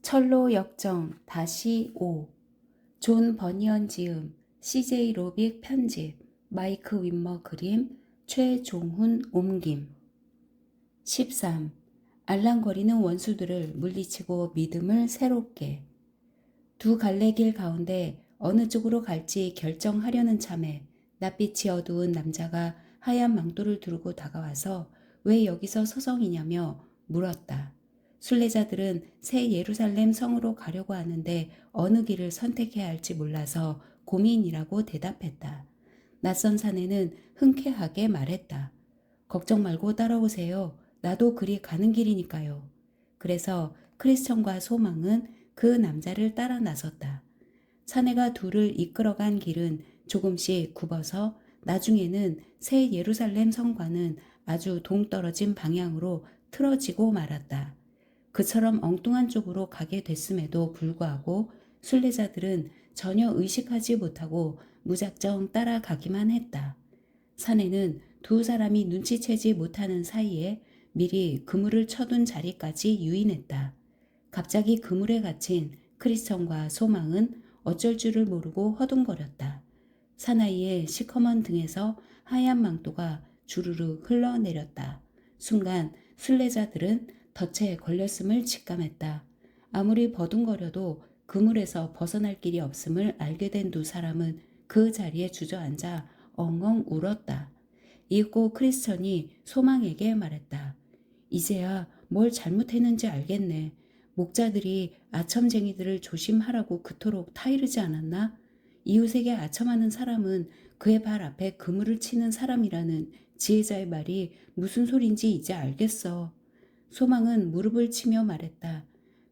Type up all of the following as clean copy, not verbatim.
철로 역정 다시 5. 존 버니언 지음, CJ 로빅 편집, 마이크 윈머 그림, 최종훈 옮김. 13. 알랑거리는 원수들을 물리치고 믿음을 새롭게. 두 갈래 길 가운데 어느 쪽으로 갈지 결정하려는 참에 낯빛이 어두운 남자가 하얀 망토를 두르고 다가와서 왜 여기서 서성이냐며 물었다. 순례자들은 새 예루살렘 성으로 가려고 하는데 어느 길을 선택해야 할지 몰라서 고민이라고 대답했다. 낯선 사내는 흔쾌하게 말했다. 걱정 말고 따라오세요. 나도 그리 가는 길이니까요. 그래서 크리스천과 소망은 그 남자를 따라 나섰다. 사내가 둘을 이끌어간 길은 조금씩 굽어서 나중에는 새 예루살렘 성과는 아주 동떨어진 방향으로 틀어지고 말았다. 그처럼 엉뚱한 쪽으로 가게 됐음에도 불구하고 순례자들은 전혀 의식하지 못하고 무작정 따라가기만 했다. 사내는 두 사람이 눈치채지 못하는 사이에 미리 그물을 쳐둔 자리까지 유인했다. 갑자기 그물에 갇힌 크리스천과 소망은 어쩔 줄을 모르고 허둥거렸다. 사나이의 시커먼 등에서 하얀 망토가 주르르 흘러내렸다. 순간 순례자들은 덫에 걸렸음을 직감했다. 아무리 버둥거려도 그물에서 벗어날 길이 없음을 알게 된 두 사람은 그 자리에 주저앉아 엉엉 울었다. 이윽고 크리스천이 소망에게 말했다. 이제야 뭘 잘못했는지 알겠네. 목자들이 아첨쟁이들을 조심하라고 그토록 타이르지 않았나? 이웃에게 아첨하는 사람은 그의 발 앞에 그물을 치는 사람이라는 지혜자의 말이 무슨 소린지 이제 알겠어. 소망은 무릎을 치며 말했다.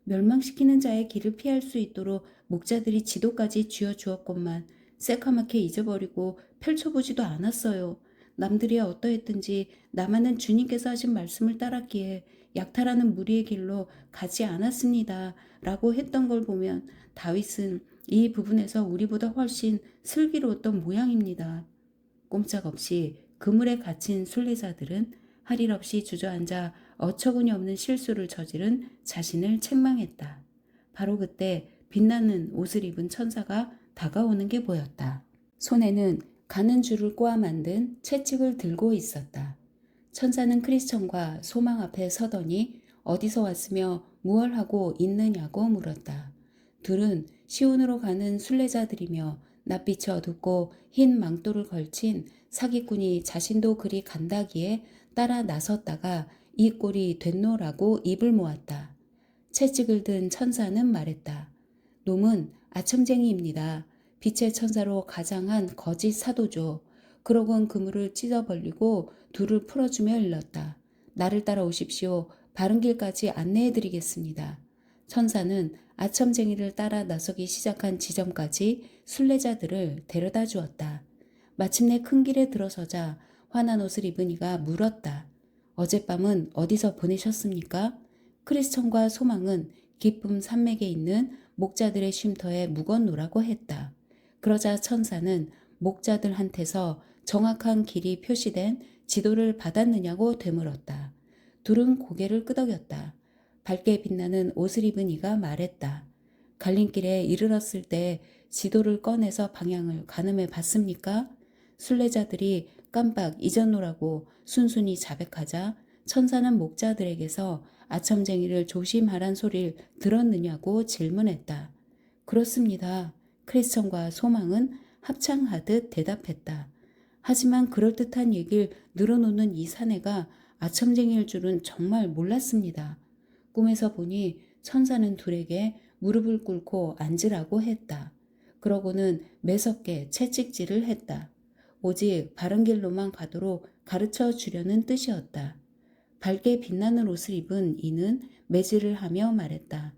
멸망시키는 자의 길을 피할 수 있도록 목자들이 지도까지 쥐어주었건만 새카맣게 잊어버리고 펼쳐보지도 않았어요. 남들이 어떠했든지 나만은 주님께서 하신 말씀을 따랐기에 약탈하는 무리의 길로 가지 않았습니다. 라고 했던 걸 보면 다윗은 이 부분에서 우리보다 훨씬 슬기로웠던 모양입니다. 꼼짝없이 그물에 갇힌 순례자들은 할 일 없이 주저앉아 어처구니 없는 실수를 저지른 자신을 책망했다. 바로 그때 빛나는 옷을 입은 천사가 다가오는 게 보였다. 손에는 가는 줄을 꼬아 만든 채찍을 들고 있었다. 천사는 크리스천과 소망 앞에 서더니 어디서 왔으며 무얼 하고 있느냐고 물었다. 둘은 시온으로 가는 순례자들이며 낯빛이 어둡고 흰 망토를 걸친 사기꾼이 자신도 그리 간다기에 따라 나섰다가 이 꼴이 됐노라고 입을 모았다. 채찍을 든 천사는 말했다. 놈은 아첨쟁이입니다. 빛의 천사로 가장한 거짓 사도죠. 그러곤 그물을 찢어 벌리고 둘을 풀어주며 일렀다. 나를 따라오십시오. 바른 길까지 안내해드리겠습니다. 천사는 아첨쟁이를 따라 나서기 시작한 지점까지 순례자들을 데려다 주었다. 마침내 큰 길에 들어서자 환한 옷을 입은 이가 물었다. 어젯밤은 어디서 보내셨습니까? 크리스천과 소망은 깊은 산맥에 있는 목자들의 쉼터에 묵었노라고 했다. 그러자 천사는 목자들한테서 정확한 길이 표시된 지도를 받았느냐고 되물었다. 둘은 고개를 끄덕였다. 밝게 빛나는 옷을 입은 이가 말했다. 갈림길에 이르렀을 때 지도를 꺼내서 방향을 가늠해 봤습니까? 순례자들이 깜빡 잊었노라고 순순히 자백하자 천사는 목자들에게서 아첨쟁이를 조심하란 소리를 들었느냐고 질문했다. 그렇습니다. 크리스천과 소망은 합창하듯 대답했다. 하지만 그럴듯한 얘기를 늘어놓는 이 사내가 아첨쟁이일 줄은 정말 몰랐습니다. 꿈에서 보니 천사는 둘에게 무릎을 꿇고 앉으라고 했다. 그러고는 매섭게 채찍질을 했다. 오직 바른 길로만 가도록 가르쳐 주려는 뜻이었다. 밝게 빛나는 옷을 입은 이는 매질을 하며 말했다.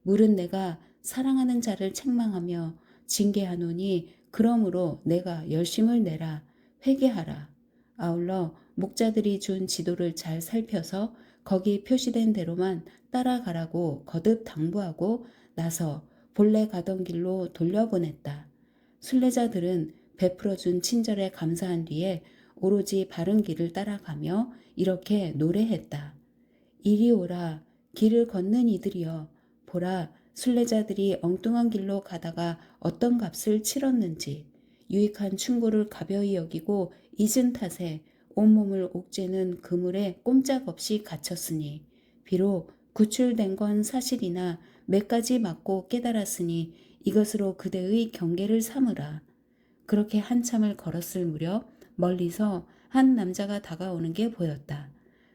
물은 내가 사랑하는 자를 책망하며 징계하노니 그러므로 내가 열심을 내라 회개하라. 아울러 목자들이 준 지도를 잘 살펴서 거기 표시된 대로만 따라가라고 거듭 당부하고 나서 본래 가던 길로 돌려보냈다. 순례자들은 베풀어준 친절에 감사한 뒤에 오로지 바른 길을 따라가며 이렇게 노래했다. 이리 오라 길을 걷는 이들이여 보라 순례자들이 엉뚱한 길로 가다가 어떤 값을 치렀는지, 유익한 충고를 가벼이 여기고 잊은 탓에 온몸을 옥죄는 그물에 꼼짝없이 갇혔으니, 비록 구출된 건 사실이나 몇 가지 맞고 깨달았으니 이것으로 그대의 경계를 삼으라. 그렇게 한참을 걸었을 무렵 멀리서 한 남자가 다가오는 게 보였다.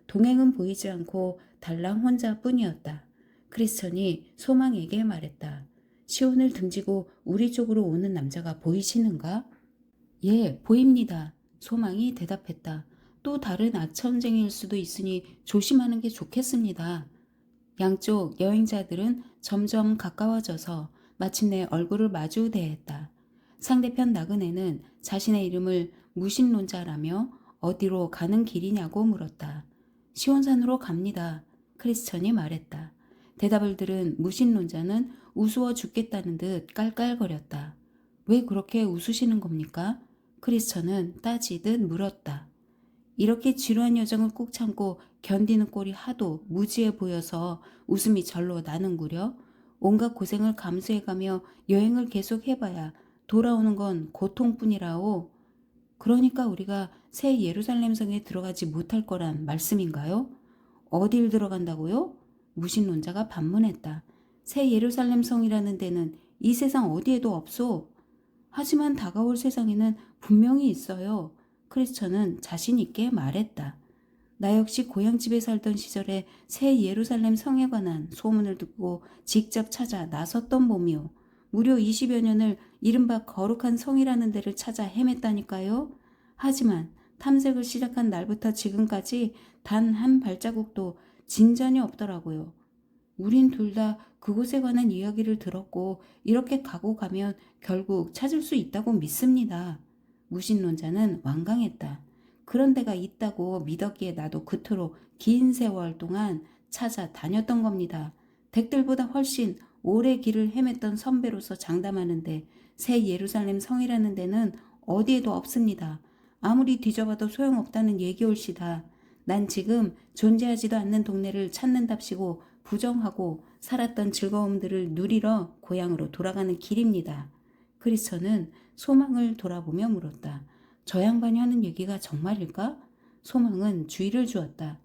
동행은 보이지 않고 달랑 혼자뿐이었다. 크리스천이 소망에게 말했다. 시온을 등지고 우리 쪽으로 오는 남자가 보이시는가? 예, 보입니다. 소망이 대답했다. 또 다른 악천쟁이일 수도 있으니 조심하는 게 좋겠습니다. 양쪽 여행자들은 점점 가까워져서 마침내 얼굴을 마주 대했다. 상대편 나그네는 자신의 이름을 무신론자라며 어디로 가는 길이냐고 물었다. 시온산으로 갑니다. 크리스천이 말했다. 대답을 들은 무신론자는 우스워 죽겠다는 듯 깔깔거렸다. 왜 그렇게 웃으시는 겁니까? 크리스천은 따지듯 물었다. 이렇게 지루한 여정을 꾹 참고 견디는 꼴이 하도 무지해 보여서 웃음이 절로 나는구려. 온갖 고생을 감수해가며 여행을 계속해봐야 돌아오는 건 고통뿐이라오. 그러니까 우리가 새 예루살렘 성에 들어가지 못할 거란 말씀인가요? 어딜 들어간다고요? 무신론자가 반문했다. 새 예루살렘 성이라는 데는 이 세상 어디에도 없소. 하지만 다가올 세상에는 분명히 있어요. 크리스천은 자신 있게 말했다. 나 역시 고향집에 살던 시절에 새 예루살렘 성에 관한 소문을 듣고 직접 찾아 나섰던 몸이요. 무려 20여 년을 이른바 거룩한 성이라는 데를 찾아 헤맸다니까요. 하지만 탐색을 시작한 날부터 지금까지 단 한 발자국도 진전이 없더라고요. 우린 둘 다 그곳에 관한 이야기를 들었고 이렇게 가고 가면 결국 찾을 수 있다고 믿습니다. 무신론자는 완강했다. 그런 데가 있다고 믿었기에 나도 그토록 긴 세월 동안 찾아다녔던 겁니다. 댁들보다 훨씬 오래 길을 헤맸던 선배로서 장담하는데 새 예루살렘 성이라는 데는 어디에도 없습니다. 아무리 뒤져봐도 소용없다는 얘기올시다. 난 지금 존재하지도 않는 동네를 찾는답시고 부정하고 살았던 즐거움들을 누리러 고향으로 돌아가는 길입니다. 크리스천은 소망을 돌아보며 물었다. 저 양반이 하는 얘기가 정말일까? 소망은 주의를 주었다.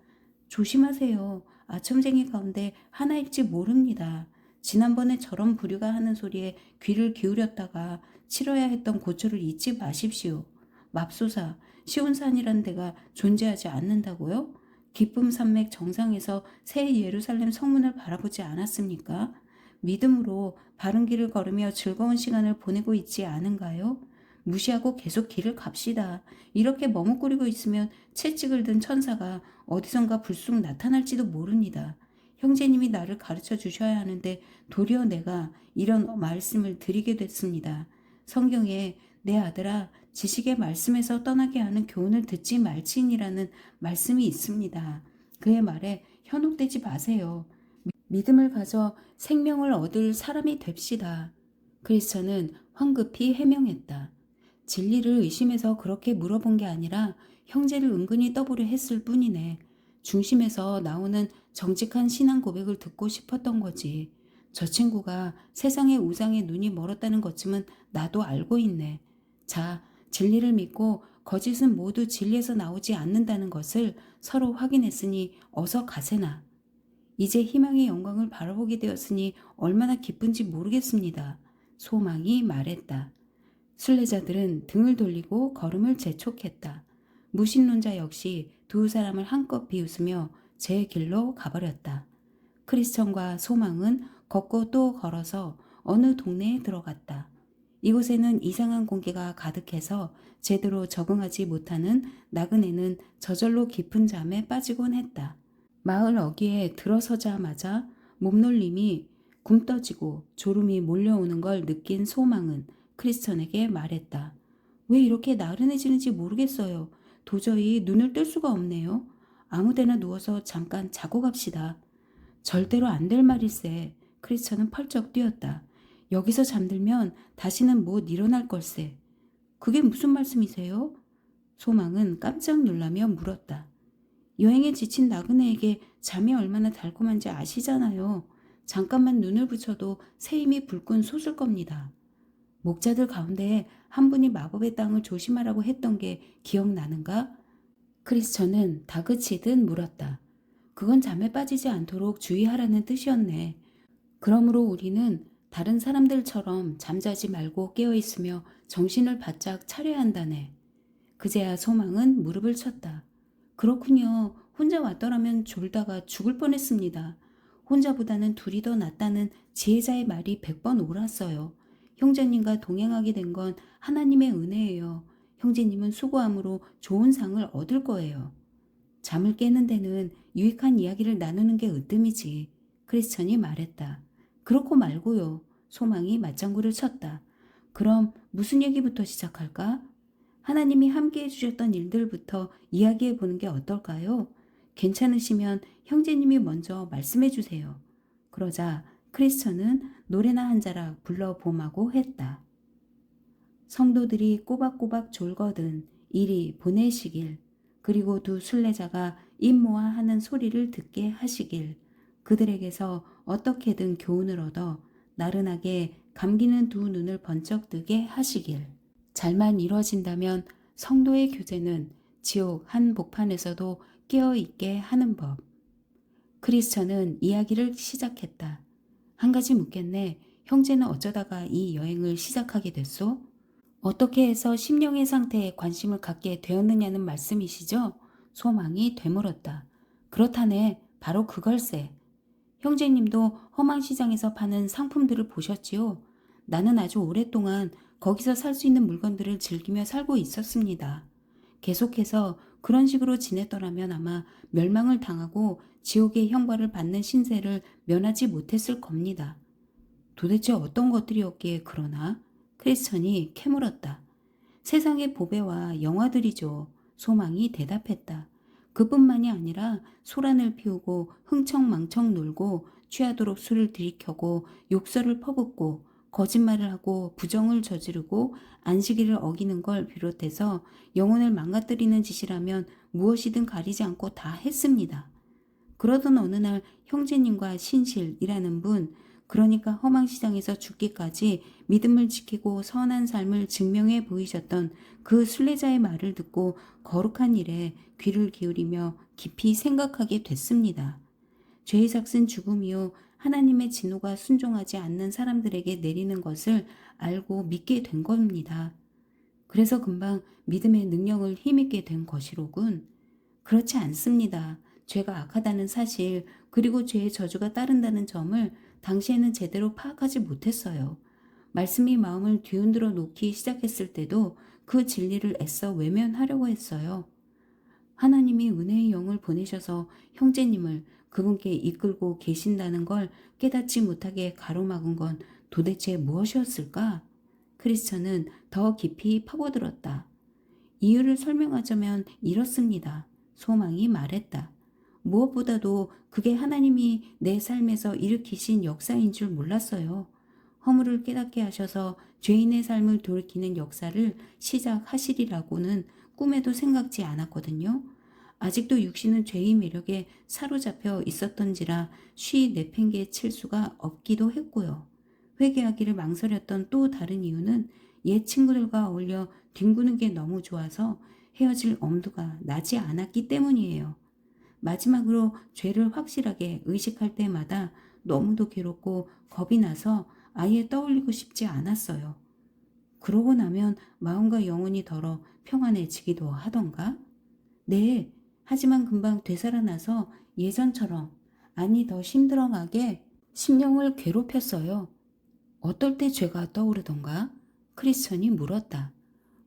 조심하세요. 아첨쟁이 가운데 하나일지 모릅니다. 지난번에 저런 부류가 하는 소리에 귀를 기울였다가 치러야 했던 고초를 잊지 마십시오. 맙소사, 시온산이란 데가 존재하지 않는다고요? 기쁨 산맥 정상에서 새 예루살렘 성문을 바라보지 않았습니까? 믿음으로 바른 길을 걸으며 즐거운 시간을 보내고 있지 않은가요? 무시하고 계속 길을 갑시다. 이렇게 머뭇거리고 있으면 채찍을 든 천사가 어디선가 불쑥 나타날지도 모릅니다. 형제님이 나를 가르쳐 주셔야 하는데 도리어 내가 이런 말씀을 드리게 됐습니다. 성경에 내 아들아 지식의 말씀에서 떠나게 하는 교훈을 듣지 말지니라는 말씀이 있습니다. 그의 말에 현혹되지 마세요. 믿음을 가져 생명을 얻을 사람이 됩시다. 크리스천은 황급히 해명했다. 진리를 의심해서 그렇게 물어본 게 아니라 형제를 은근히 떠보려 했을 뿐이네. 중심에서 나오는 정직한 신앙 고백을 듣고 싶었던 거지. 저 친구가 세상의 우상에 눈이 멀었다는 것쯤은 나도 알고 있네. 자, 진리를 믿고 거짓은 모두 진리에서 나오지 않는다는 것을 서로 확인했으니 어서 가세나. 이제 희망의 영광을 바라보게 되었으니 얼마나 기쁜지 모르겠습니다. 소망이 말했다. 순례자들은 등을 돌리고 걸음을 재촉했다. 무신론자 역시 두 사람을 한껏 비웃으며 제 길로 가버렸다. 크리스천과 소망은 걷고 또 걸어서 어느 동네에 들어갔다. 이곳에는 이상한 공기가 가득해서 제대로 적응하지 못하는 나그네는 저절로 깊은 잠에 빠지곤 했다. 마을 어귀에 들어서자마자 몸놀림이 굼떠지고 졸음이 몰려오는 걸 느낀 소망은 크리스천에게 말했다. 왜 이렇게 나른해지는지 모르겠어요. 도저히 눈을 뜰 수가 없네요. 아무데나 누워서 잠깐 자고 갑시다. 절대로 안 될 말일세. 크리스천은 펄쩍 뛰었다. 여기서 잠들면 다시는 못 일어날 걸세. 그게 무슨 말씀이세요? 소망은 깜짝 놀라며 물었다. 여행에 지친 나그네에게 잠이 얼마나 달콤한지 아시잖아요. 잠깐만 눈을 붙여도 새 힘이 불끈 솟을 겁니다. 목자들 가운데 한 분이 마법의 땅을 조심하라고 했던 게 기억나는가? 크리스천은 다그치듯 물었다. 그건 잠에 빠지지 않도록 주의하라는 뜻이었네. 그러므로 우리는 다른 사람들처럼 잠자지 말고 깨어있으며 정신을 바짝 차려야 한다네. 그제야 소망은 무릎을 쳤다. 그렇군요. 혼자 왔더라면 졸다가 죽을 뻔했습니다. 혼자보다는 둘이 더 낫다는 지혜자의 말이 100번 옳았어요. 형제님과 동행하게 된 건 하나님의 은혜예요. 형제님은 수고함으로 좋은 상을 얻을 거예요. 잠을 깨는 데는 유익한 이야기를 나누는 게 으뜸이지. 크리스천이 말했다. 그렇고 말고요. 소망이 맞장구를 쳤다. 그럼 무슨 얘기부터 시작할까? 하나님이 함께 해주셨던 일들부터 이야기해 보는 게 어떨까요? 괜찮으시면 형제님이 먼저 말씀해 주세요. 그러자 크리스천은 노래나 한 자락 불러보마고 했다. 성도들이 꼬박꼬박 졸거든 이리 보내시길. 그리고 두 순례자가 입 모아 하는 소리를 듣게 하시길. 그들에게서 어떻게든 교훈을 얻어 나른하게 감기는 두 눈을 번쩍 뜨게 하시길. 잘만 이루어진다면 성도의 교제는 지옥 한 복판에서도 깨어있게 하는 법. 크리스천은 이야기를 시작했다. 한 가지 묻겠네. 형제는 어쩌다가 이 여행을 시작하게 됐소? 어떻게 해서 심령의 상태에 관심을 갖게 되었느냐는 말씀이시죠? 소망이 되물었다. 그렇다네. 바로 그걸세. 형제님도 허망시장에서 파는 상품들을 보셨지요? 나는 아주 오랫동안 거기서 살 수 있는 물건들을 즐기며 살고 있었습니다. 계속해서 그런 식으로 지냈더라면 아마 멸망을 당하고 지옥의 형벌을 받는 신세를 면하지 못했을 겁니다. 도대체 어떤 것들이었기에 그러나? 크리스천이 캐물었다. 세상의 보배와 영화들이죠. 소망이 대답했다. 그뿐만이 아니라 소란을 피우고 흥청망청 놀고 취하도록 술을 들이켜고 욕설을 퍼붓고 거짓말을 하고 부정을 저지르고 안식일을 어기는 걸 비롯해서 영혼을 망가뜨리는 짓이라면 무엇이든 가리지 않고 다 했습니다. 그러던 어느 날 형제님과 신실이라는 분, 그러니까 허망시장에서 죽기까지 믿음을 지키고 선한 삶을 증명해 보이셨던 그 순례자의 말을 듣고 거룩한 일에 귀를 기울이며 깊이 생각하게 됐습니다. 죄의 삭은 죽음이요 하나님의 진노가 순종하지 않는 사람들에게 내리는 것을 알고 믿게 된 겁니다. 그래서 금방 믿음의 능력을 힘입게 된 것이로군. 그렇지 않습니다. 죄가 악하다는 사실, 그리고 죄의 저주가 따른다는 점을 당시에는 제대로 파악하지 못했어요. 말씀이 마음을 뒤흔들어 놓기 시작했을 때도 그 진리를 애써 외면하려고 했어요. 하나님이 은혜의 영을 보내셔서 형제님을 그분께 이끌고 계신다는 걸 깨닫지 못하게 가로막은 건 도대체 무엇이었을까? 크리스천은 더 깊이 파고들었다. 이유를 설명하자면 이렇습니다. 소망이 말했다. 무엇보다도 그게 하나님이 내 삶에서 일으키신 역사인 줄 몰랐어요. 허물을 깨닫게 하셔서 죄인의 삶을 돌이키는 역사를 시작하시리라고는 꿈에도 생각지 않았거든요. 아직도 육신은 죄의 매력에 사로잡혀 있었던지라 쉬 내팽개 칠 수가 없기도 했고요. 회개하기를 망설였던 또 다른 이유는 옛 친구들과 어울려 뒹구는 게 너무 좋아서 헤어질 엄두가 나지 않았기 때문이에요. 마지막으로 죄를 확실하게 의식할 때마다 너무도 괴롭고 겁이 나서 아예 떠올리고 싶지 않았어요. 그러고 나면 마음과 영혼이 덜어 평안해지기도 하던가? 네, 하지만 금방 되살아나서 예전처럼, 아니 더 힘들어가게 심령을 괴롭혔어요. 어떨 때 죄가 떠오르던가? 크리스천이 물었다.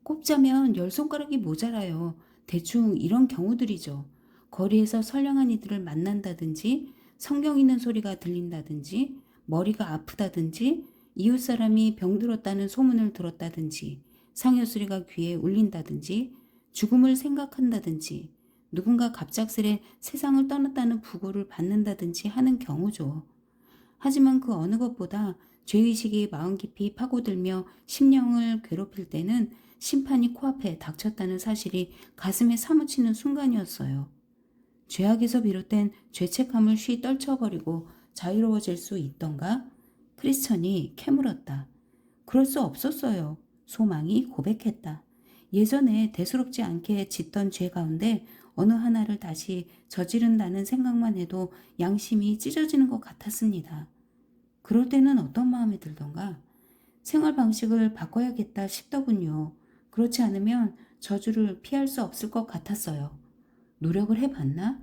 꼽자면 10손가락이 모자라요. 대충 이런 경우들이죠. 거리에서 선량한 이들을 만난다든지, 성경 읽는 소리가 들린다든지, 머리가 아프다든지, 이웃 사람이 병들었다는 소문을 들었다든지, 상여소리가 귀에 울린다든지, 죽음을 생각한다든지, 누군가 갑작스레 세상을 떠났다는 부고를 받는다든지 하는 경우죠. 하지만 그 어느 것보다 죄의식이 마음 깊이 파고들며 심령을 괴롭힐 때는 심판이 코앞에 닥쳤다는 사실이 가슴에 사무치는 순간이었어요. 죄악에서 비롯된 죄책감을 쉬 떨쳐버리고 자유로워질 수 있던가? 크리스천이 캐물었다. 그럴 수 없었어요. 소망이 고백했다. 예전에 대수롭지 않게 짓던 죄 가운데 어느 하나를 다시 저지른다는 생각만 해도 양심이 찢어지는 것 같았습니다. 그럴 때는 어떤 마음이 들던가? 생활 방식을 바꿔야겠다 싶더군요. 그렇지 않으면 저주를 피할 수 없을 것 같았어요. 노력을 해봤나?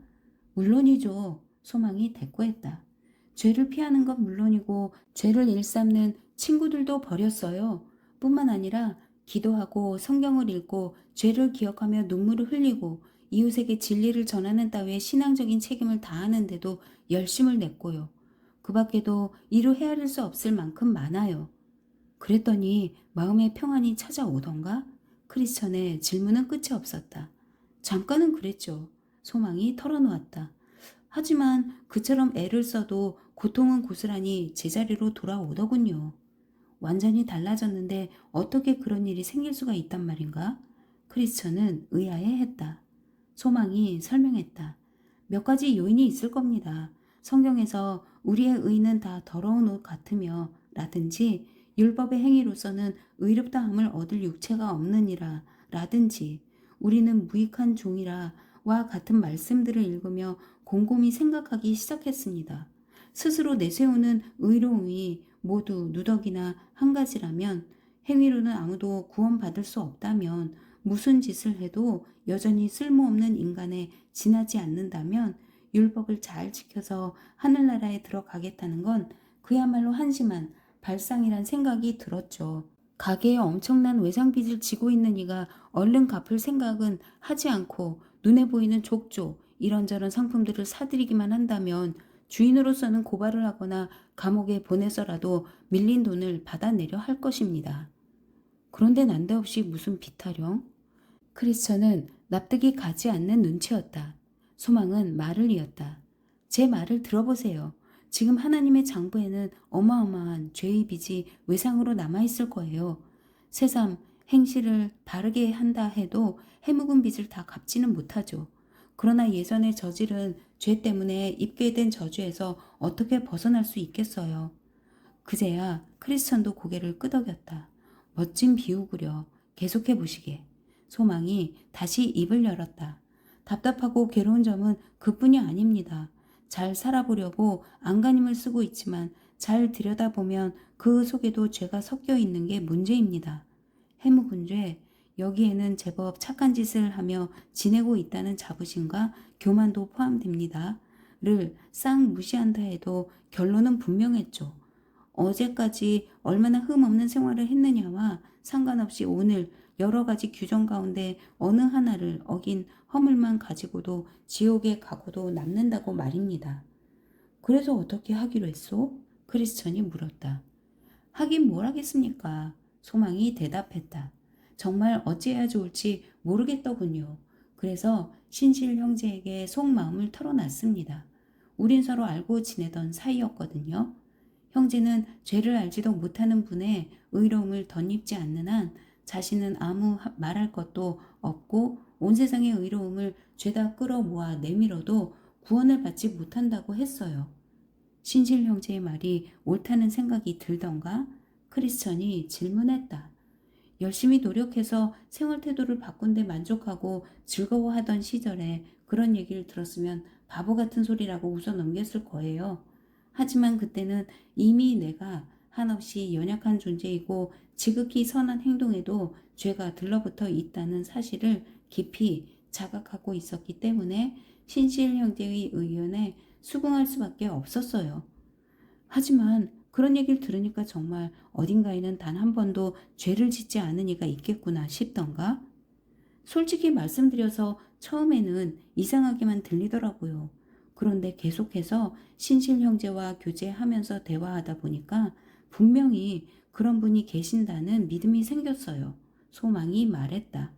물론이죠. 소망이 대꾸했다. 죄를 피하는 건 물론이고 죄를 일삼는 친구들도 버렸어요. 뿐만 아니라 기도하고 성경을 읽고 죄를 기억하며 눈물을 흘리고 이웃에게 진리를 전하는 따위의 신앙적인 책임을 다하는데도 열심을 냈고요. 그 밖에도 이루 헤아릴 수 없을 만큼 많아요. 그랬더니 마음의 평안이 찾아오던가? 크리스천의 질문은 끝이 없었다. 잠깐은 그랬죠. 소망이 털어놓았다. 하지만 그처럼 애를 써도 고통은 고스란히 제자리로 돌아오더군요. 완전히 달라졌는데 어떻게 그런 일이 생길 수가 있단 말인가? 크리스천은 의아해했다. 소망이 설명했다. 몇 가지 요인이 있을 겁니다. 성경에서 우리의 의는 다 더러운 옷 같으며 라든지 율법의 행위로서는 의롭다함을 얻을 육체가 없느니라 라든지 우리는 무익한 종이라 와 같은 말씀들을 읽으며 곰곰이 생각하기 시작했습니다. 스스로 내세우는 의로움이 모두 누더기나 한 가지라면 행위로는 아무도 구원받을 수 없다면 무슨 짓을 해도 여전히 쓸모없는 인간에 지나지 않는다면 율법을 잘 지켜서 하늘나라에 들어가겠다는 건 그야말로 한심한 발상이란 생각이 들었죠. 가게에 엄청난 외상빚을 지고 있는 이가 얼른 갚을 생각은 하지 않고 눈에 보이는 족조, 이런저런 상품들을 사들이기만 한다면 주인으로서는 고발을 하거나 감옥에 보내서라도 밀린 돈을 받아내려 할 것입니다. 그런데 난데없이 무슨 비타령? 크리스천은 납득이 가지 않는 눈치였다. 소망은 말을 이었다. 제 말을 들어보세요. 지금 하나님의 장부에는 어마어마한 죄의 빚이 외상으로 남아있을 거예요. 새삼 행실을 바르게 한다 해도 해묵은 빚을 다 갚지는 못하죠. 그러나 예전에 저지른 죄 때문에 입게 된 저주에서 어떻게 벗어날 수 있겠어요. 그제야 크리스천도 고개를 끄덕였다. 멋진 비유구려. 계속해 보시게. 소망이 다시 입을 열었다. 답답하고 괴로운 점은 그뿐이 아닙니다. 잘 살아보려고 안간힘을 쓰고 있지만 잘 들여다보면 그 속에도 죄가 섞여 있는 게 문제입니다. 해묵은 죄, 여기에는 제법 착한 짓을 하며 지내고 있다는 자부심과 교만도 포함됩니다. 를 싹 무시한다 해도 결론은 분명했죠. 어제까지 얼마나 흠없는 생활을 했느냐와 상관없이 오늘 여러 가지 규정 가운데 어느 하나를 어긴 허물만 가지고도 지옥의 각오도 남는다고 말입니다. 그래서 어떻게 하기로 했소? 크리스천이 물었다. 하긴 뭘 하겠습니까? 소망이 대답했다. 정말 어찌해야 좋을지 모르겠더군요. 그래서 신실 형제에게 속마음을 털어놨습니다. 우린 서로 알고 지내던 사이였거든요. 형제는 죄를 알지도 못하는 분의 의로움을 덧입지 않는 한 자신은 아무 말할 것도 없고 온 세상의 의로움을 죄다 끌어모아 내밀어도 구원을 받지 못한다고 했어요. 신실 형제의 말이 옳다는 생각이 들던가? 크리스천이 질문했다. 열심히 노력해서 생활 태도를 바꾼 데 만족하고 즐거워하던 시절에 그런 얘기를 들었으면 바보 같은 소리라고 웃어 넘겼을 거예요. 하지만 그때는 이미 내가 한없이 연약한 존재이고 지극히 선한 행동에도 죄가 들러붙어 있다는 사실을 깊이 자각하고 있었기 때문에 신실 형제의 의견에 수긍할 수밖에 없었어요. 하지만 그런 얘기를 들으니까 정말 어딘가에는 단 한 번도 죄를 짓지 않은 이가 있겠구나 싶던가? 솔직히 말씀드려서 처음에는 이상하게만 들리더라고요. 그런데 계속해서 신실 형제와 교제하면서 대화하다 보니까 분명히 그런 분이 계신다는 믿음이 생겼어요. 소망이 말했다.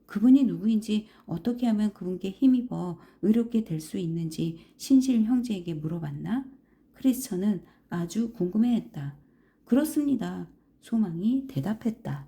그분이 누구인지 어떻게 하면 그분께 힘입어 의롭게 될 수 있는지 신실 형제에게 물어봤나? 크리스천은 아주 궁금해했다. 그렇습니다. 소망이 대답했다.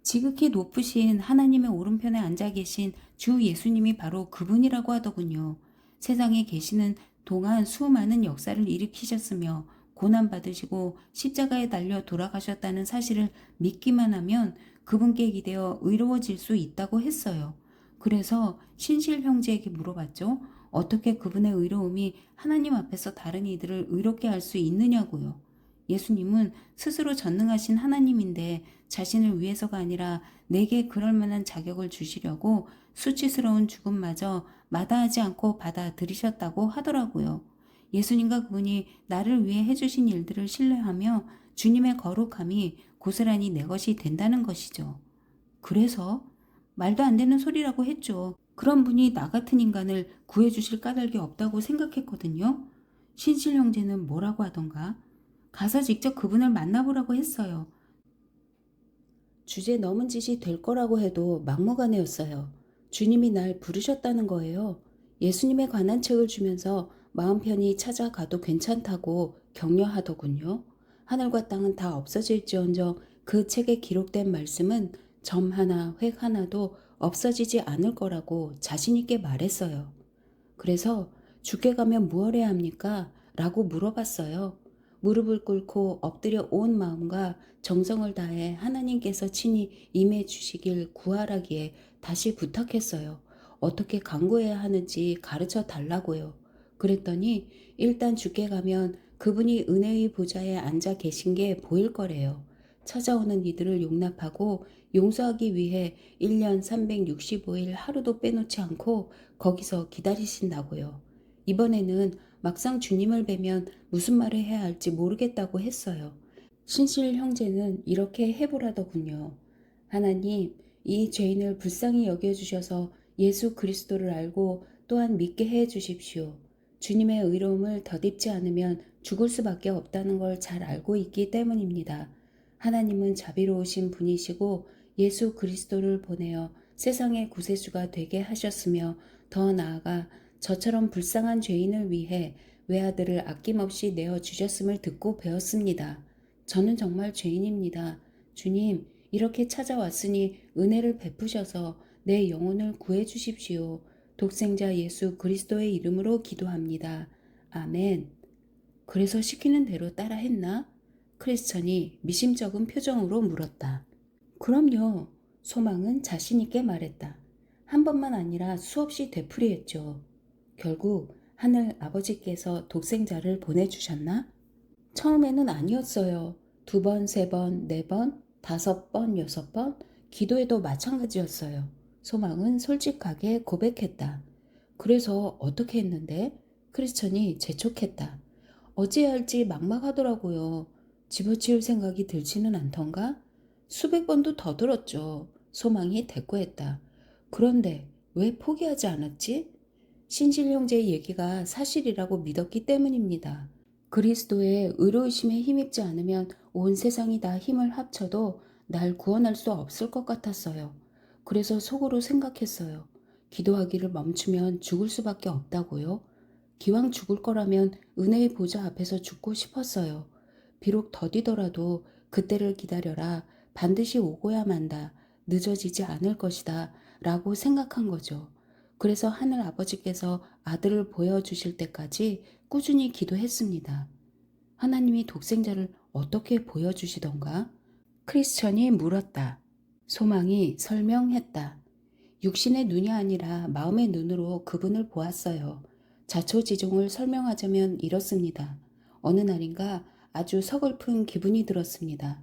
지극히 높으신 하나님의 오른편에 앉아 계신 주 예수님이 바로 그분이라고 하더군요. 세상에 계시는 동안 수많은 역사를 일으키셨으며 고난받으시고 십자가에 달려 돌아가셨다는 사실을 믿기만 하면 그분께 기대어 의로워질 수 있다고 했어요. 그래서 신실 형제에게 물어봤죠. 어떻게 그분의 의로움이 하나님 앞에서 다른 이들을 의롭게 할 수 있느냐고요. 예수님은 스스로 전능하신 하나님인데 자신을 위해서가 아니라 내게 그럴 만한 자격을 주시려고 수치스러운 죽음마저 마다하지 않고 받아들이셨다고 하더라고요. 예수님과 그분이 나를 위해 해주신 일들을 신뢰하며 주님의 거룩함이 고스란히 내 것이 된다는 것이죠. 그래서 말도 안 되는 소리라고 했죠. 그런 분이 나 같은 인간을 구해주실 까닭이 없다고 생각했거든요. 신실 형제는 뭐라고 하던가? 가서 직접 그분을 만나보라고 했어요. 주제 넘은 짓이 될 거라고 해도 막무가내였어요. 주님이 날 부르셨다는 거예요. 예수님에 관한 책을 주면서 마음 편히 찾아가도 괜찮다고 격려하더군요. 하늘과 땅은 다 없어질지언정 그 책에 기록된 말씀은 점 하나, 획 하나도 없어지지 않을 거라고 자신있게 말했어요. 그래서 죽게 가면 무엇 해야 합니까? 라고 물어봤어요. 무릎을 꿇고 엎드려 온 마음과 정성을 다해 하나님께서 친히 임해 주시길 구하라기에 다시 부탁했어요. 어떻게 간구해야 하는지 가르쳐 달라고요. 그랬더니 일단 죽게 가면 그분이 은혜의 보좌에 앉아 계신 게 보일 거래요. 찾아오는 이들을 용납하고 용서하기 위해 1년 365일 하루도 빼놓지 않고 거기서 기다리신다고요. 이번에는 막상 주님을 뵈면 무슨 말을 해야 할지 모르겠다고 했어요. 신실 형제는 이렇게 해보라더군요. 하나님, 이 죄인을 불쌍히 여겨주셔서 예수 그리스도를 알고 또한 믿게 해 주십시오. 주님의 의로움을 덧입지 않으면 죽을 수밖에 없다는 걸 잘 알고 있기 때문입니다. 하나님은 자비로우신 분이시고 예수 그리스도를 보내어 세상의 구세주가 되게 하셨으며 더 나아가 저처럼 불쌍한 죄인을 위해 외아들을 아낌없이 내어주셨음을 듣고 배웠습니다. 저는 정말 죄인입니다. 주님, 이렇게 찾아왔으니 은혜를 베푸셔서 내 영혼을 구해 주십시오. 독생자 예수 그리스도의 이름으로 기도합니다. 아멘. 그래서 시키는 대로 따라 했나? 크리스천이 미심쩍은 표정으로 물었다. 그럼요. 소망은 자신있게 말했다. 한 번만 아니라 수없이 되풀이했죠. 결국 하늘 아버지께서 독생자를 보내주셨나? 처음에는 아니었어요. 2번, 3번, 4번, 5번, 6번, 기도에도 마찬가지였어요. 소망은 솔직하게 고백했다. 그래서 어떻게 했는데? 크리스천이 재촉했다. 어찌해야 할지 막막하더라고요. 집어치울 생각이 들지는 않던가? 수백 번도 더 들었죠. 소망이 대꾸했다. 그런데 왜 포기하지 않았지? 신실 형제의 얘기가 사실이라고 믿었기 때문입니다. 그리스도의 의로우심에 힘입지 않으면 온 세상이 다 힘을 합쳐도 날 구원할 수 없을 것 같았어요. 그래서 속으로 생각했어요. 기도하기를 멈추면 죽을 수밖에 없다고요. 기왕 죽을 거라면 은혜의 보좌 앞에서 죽고 싶었어요. 비록 더디더라도 그때를 기다려라. 반드시 오고야 만다. 늦어지지 않을 것이다. 라고 생각한 거죠. 그래서 하늘 아버지께서 아들을 보여주실 때까지 꾸준히 기도했습니다. 하나님이 독생자를 어떻게 보여주시던가? 크리스천이 물었다. 소망이 설명했다. 육신의 눈이 아니라 마음의 눈으로 그분을 보았어요. 자초지종을 설명하자면 이렇습니다. 어느 날인가 아주 서글픈 기분이 들었습니다.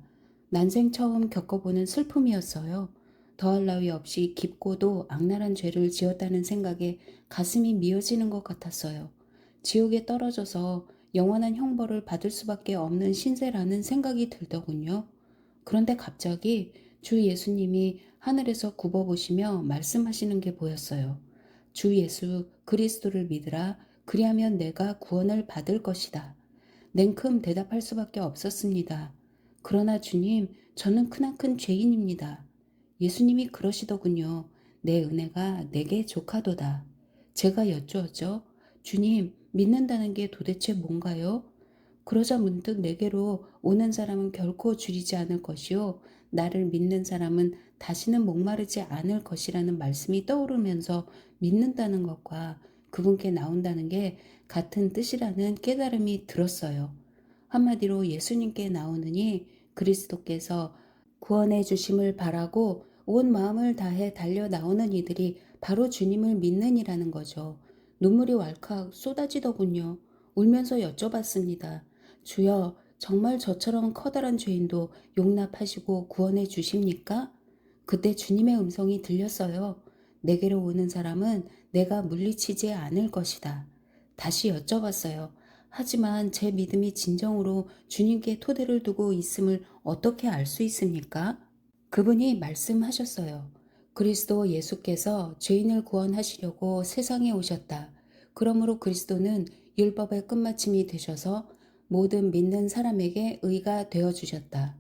난생 처음 겪어보는 슬픔이었어요. 더할 나위 없이 깊고도 악랄한 죄를 지었다는 생각에 가슴이 미어지는 것 같았어요. 지옥에 떨어져서 영원한 형벌을 받을 수밖에 없는 신세라는 생각이 들더군요. 그런데 갑자기 주 예수님이 하늘에서 굽어보시며 말씀하시는 게 보였어요. 주 예수 그리스도를 믿으라. 그리하면 내가 구원을 받을 것이다. 냉큼 대답할 수밖에 없었습니다. 그러나 주님, 저는 크나큰 죄인입니다. 예수님이 그러시더군요. 내 은혜가 내게 족하도다. 제가 여쭈었죠. 주님, 믿는다는 게 도대체 뭔가요? 그러자 문득 내게로 오는 사람은 결코 줄이지 않을 것이요. 나를 믿는 사람은 다시는 목마르지 않을 것이라는 말씀이 떠오르면서 믿는다는 것과 그분께 나온다는 게 같은 뜻이라는 깨달음이 들었어요. 한마디로 예수님께 나오느니 그리스도께서 구원해 주심을 바라고 온 마음을 다해 달려 나오는 이들이 바로 주님을 믿는 이라는 거죠. 눈물이 왈칵 쏟아지더군요. 울면서 여쭤봤습니다. 주여, 정말 저처럼 커다란 죄인도 용납하시고 구원해 주십니까? 그때 주님의 음성이 들렸어요. 내게로 오는 사람은 내가 물리치지 않을 것이다. 다시 여쭤봤어요. 하지만 제 믿음이 진정으로 주님께 토대를 두고 있음을 어떻게 알 수 있습니까? 그분이 말씀하셨어요. 그리스도 예수께서 죄인을 구원하시려고 세상에 오셨다. 그러므로 그리스도는 율법의 끝마침이 되셔서 모든 믿는 사람에게 의가 되어 주셨다.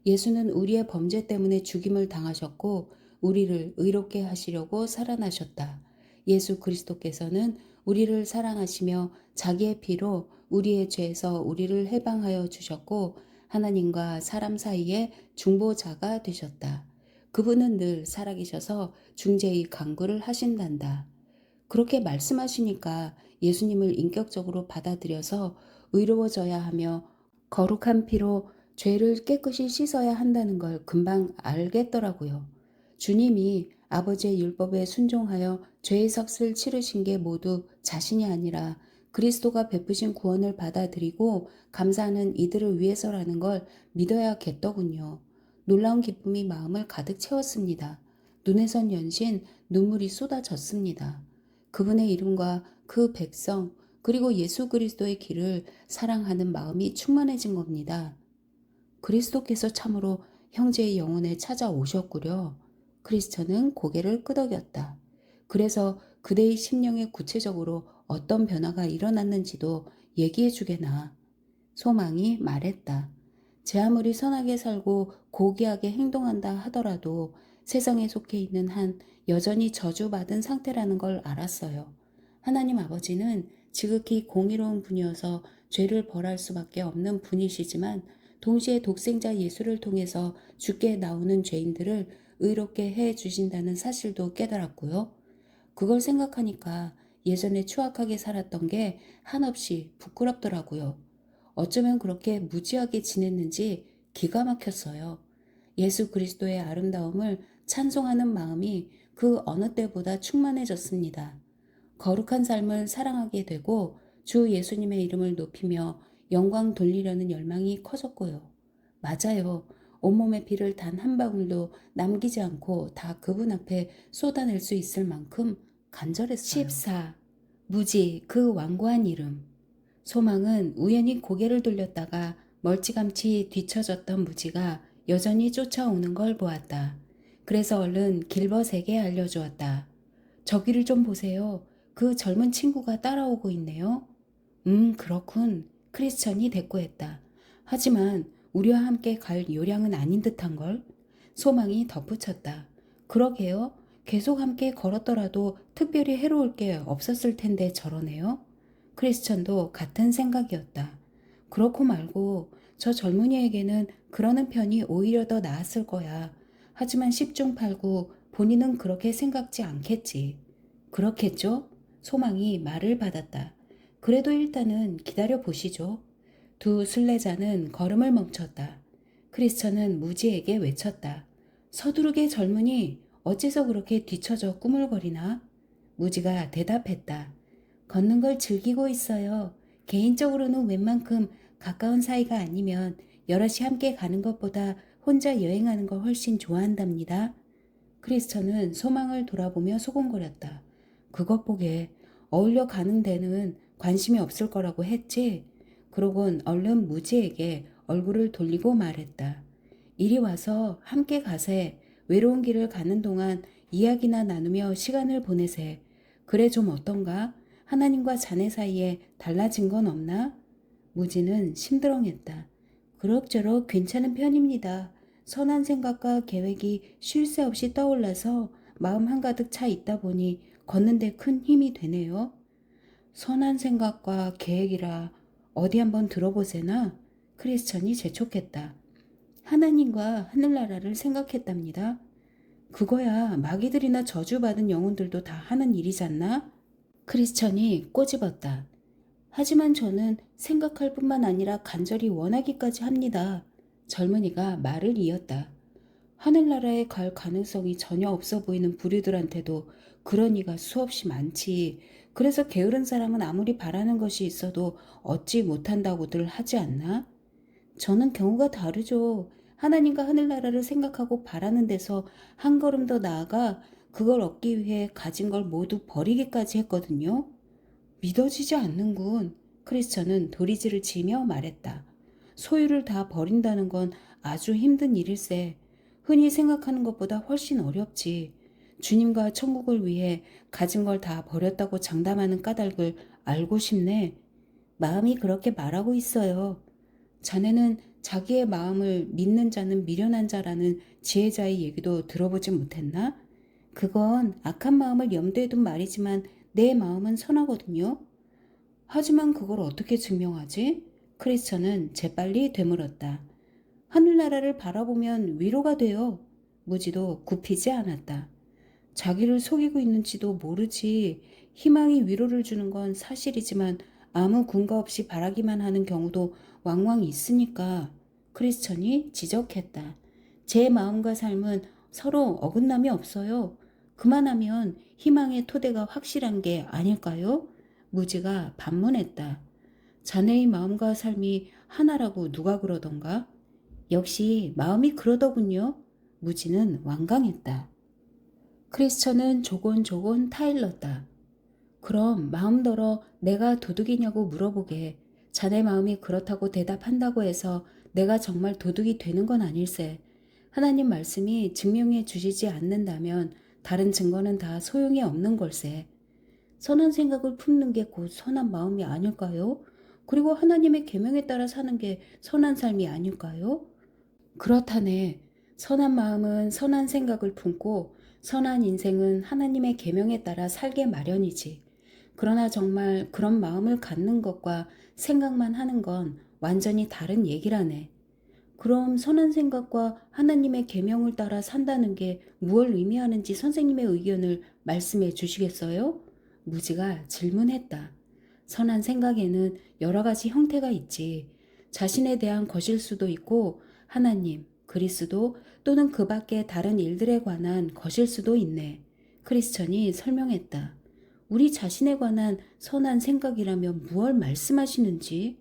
예수는 우리의 범죄 때문에 죽임을 당하셨고 우리를 의롭게 하시려고 살아나셨다. 예수 그리스도께서는 우리를 사랑하시며 자기의 피로 우리의 죄에서 우리를 해방하여 주셨고 하나님과 사람 사이의 중보자가 되셨다. 그분은 늘 살아계셔서 중재의 간구를 하신단다. 그렇게 말씀하시니까 예수님을 인격적으로 받아들여서 의로워져야 하며 거룩한 피로 죄를 깨끗이 씻어야 한다는 걸 금방 알겠더라고요. 주님이 아버지의 율법에 순종하여 죄의 삭을 치르신 게 모두 자신이 아니라 그리스도가 베푸신 구원을 받아들이고 감사하는 이들을 위해서라는 걸 믿어야겠더군요. 놀라운 기쁨이 마음을 가득 채웠습니다. 눈에선 연신 눈물이 쏟아졌습니다. 그분의 이름과 그 백성 그리고 예수 그리스도의 길을 사랑하는 마음이 충만해진 겁니다. 그리스도께서 참으로 형제의 영혼에 찾아오셨구려. 크리스천은 고개를 끄덕였다. 그래서 그대의 심령에 구체적으로 어떤 변화가 일어났는지도 얘기해 주게나. 소망이 말했다. 제 아무리 선하게 살고 고귀하게 행동한다 하더라도 세상에 속해 있는 한 여전히 저주받은 상태라는 걸 알았어요. 하나님 아버지는 지극히 공의로운 분이어서 죄를 벌할 수밖에 없는 분이시지만 동시에 독생자 예수를 통해서 죽게 나오는 죄인들을 의롭게 해 주신다는 사실도 깨달았고요. 그걸 생각하니까 예전에 추악하게 살았던 게 한없이 부끄럽더라고요. 어쩌면 그렇게 무지하게 지냈는지 기가 막혔어요. 예수 그리스도의 아름다움을 찬송하는 마음이 그 어느 때보다 충만해졌습니다. 거룩한 삶을 사랑하게 되고 주 예수님의 이름을 높이며 영광 돌리려는 열망이 커졌고요. 맞아요. 온몸의 피를 단 한 방울도 남기지 않고 다 그분 앞에 쏟아낼 수 있을 만큼 간절했어요. 14. 무지 그 완고한 이름. 소망은 우연히 고개를 돌렸다가 멀찌감치 뒤처졌던 무지가 여전히 쫓아오는 걸 보았다. 그래서 얼른 길벗에게 알려주었다. 저기를 좀 보세요. 그 젊은 친구가 따라오고 있네요. 그렇군. 크리스천이 대꾸했다. 하지만 우리와 함께 갈 요량은 아닌 듯한걸? 소망이 덧붙였다. 그러게요. 계속 함께 걸었더라도 특별히 해로울 게 없었을 텐데 저러네요. 크리스천도 같은 생각이었다. 그렇고 말고 저 젊은이에게는 그러는 편이 오히려 더 나았을 거야. 하지만 10중 8구 본인은 그렇게 생각지 않겠지. 그렇겠죠? 소망이 말을 받았다. 그래도 일단은 기다려 보시죠. 두 순례자는 걸음을 멈췄다. 크리스천은 무지에게 외쳤다. 서두르게 젊은이 어째서 그렇게 뒤처져 꾸물거리나? 무지가 대답했다. 걷는 걸 즐기고 있어요. 개인적으로는 웬만큼 가까운 사이가 아니면 여럿이 함께 가는 것보다 혼자 여행하는 걸 훨씬 좋아한답니다. 크리스천은 소망을 돌아보며 소곤거렸다. 그것 보게 어울려 가는 데는 관심이 없을 거라고 했지. 그러곤 얼른 무지에게 얼굴을 돌리고 말했다. 이리 와서 함께 가세. 외로운 길을 가는 동안 이야기나 나누며 시간을 보내세. 그래 좀 어떤가? 하나님과 자네 사이에 달라진 건 없나? 무지는 심드렁했다. 그럭저럭 괜찮은 편입니다. 선한 생각과 계획이 쉴 새 없이 떠올라서 마음 한가득 차 있다 보니 걷는데 큰 힘이 되네요. 선한 생각과 계획이라 어디 한번 들어보세나? 크리스천이 재촉했다. 하나님과 하늘나라를 생각했답니다. 그거야 마귀들이나 저주받은 영혼들도 다 하는 일이잖나? 크리스천이 꼬집었다. 하지만 저는 생각할 뿐만 아니라 간절히 원하기까지 합니다. 젊은이가 말을 이었다. 하늘나라에 갈 가능성이 전혀 없어 보이는 부류들한테도 그런 이가 수없이 많지. 그래서 게으른 사람은 아무리 바라는 것이 있어도 얻지 못한다고들 하지 않나? 저는 경우가 다르죠. 하나님과 하늘나라를 생각하고 바라는 데서 한 걸음 더 나아가 그걸 얻기 위해 가진 걸 모두 버리기까지 했거든요. 믿어지지 않는군. 크리스천은 도리지를 지며 말했다. 소유를 다 버린다는 건 아주 힘든 일일세. 흔히 생각하는 것보다 훨씬 어렵지. 주님과 천국을 위해 가진 걸 다 버렸다고 장담하는 까닭을 알고 싶네. 마음이 그렇게 말하고 있어요. 자네는 자기의 마음을 믿는 자는 미련한 자라는 지혜자의 얘기도 들어보지 못했나? 그건 악한 마음을 염두에 둔 말이지만 내 마음은 선하거든요. 하지만 그걸 어떻게 증명하지? 크리스천은 재빨리 되물었다. 하늘나라를 바라보면 위로가 돼요. 무지도 굽히지 않았다. 자기를 속이고 있는지도 모르지. 희망이 위로를 주는 건 사실이지만 아무 근거 없이 바라기만 하는 경우도 왕왕 있으니까. 크리스천이 지적했다. 제 마음과 삶은 서로 어긋남이 없어요. 그만하면 희망의 토대가 확실한 게 아닐까요? 무지가 반문했다. 자네의 마음과 삶이 하나라고 누가 그러던가? 역시 마음이 그러더군요. 무지는 완강했다. 크리스천은 조곤조곤 타일렀다. 그럼 마음더러 내가 도둑이냐고 물어보게. 자네 마음이 그렇다고 대답한다고 해서 내가 정말 도둑이 되는 건 아닐세. 하나님 말씀이 증명해 주시지 않는다면 다른 증거는 다 소용이 없는 걸세. 선한 생각을 품는 게 곧 선한 마음이 아닐까요? 그리고 하나님의 계명에 따라 사는 게 선한 삶이 아닐까요? 그렇다네. 선한 마음은 선한 생각을 품고 선한 인생은 하나님의 계명에 따라 살게 마련이지. 그러나 정말 그런 마음을 갖는 것과 생각만 하는 건 완전히 다른 얘기라네. 그럼 선한 생각과 하나님의 계명을 따라 산다는 게 무엇을 의미하는지 선생님의 의견을 말씀해 주시겠어요? 무지가 질문했다. 선한 생각에는 여러 가지 형태가 있지. 자신에 대한 것일 수도 있고 하나님, 그리스도 또는 그 밖의 다른 일들에 관한 것일 수도 있네. 크리스천이 설명했다. 우리 자신에 관한 선한 생각이라면 무엇을 말씀하시는지?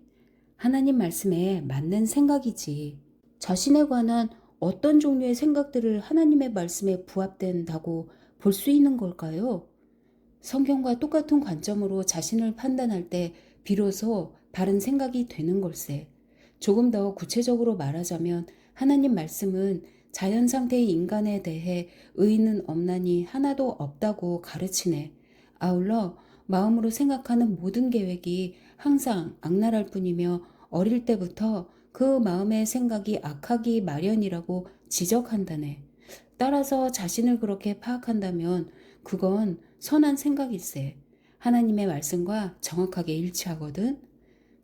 하나님 말씀에 맞는 생각이지. 자신에 관한 어떤 종류의 생각들을 하나님의 말씀에 부합된다고 볼 수 있는 걸까요? 성경과 똑같은 관점으로 자신을 판단할 때 비로소 바른 생각이 되는 걸세. 조금 더 구체적으로 말하자면 하나님 말씀은 자연 상태의 인간에 대해 의의는 없나니 하나도 없다고 가르치네. 아울러 마음으로 생각하는 모든 계획이 항상 악랄할 뿐이며 어릴 때부터 그 마음의 생각이 악하기 마련이라고 지적한다네. 따라서 자신을 그렇게 파악한다면 그건 선한 생각일세. 하나님의 말씀과 정확하게 일치하거든.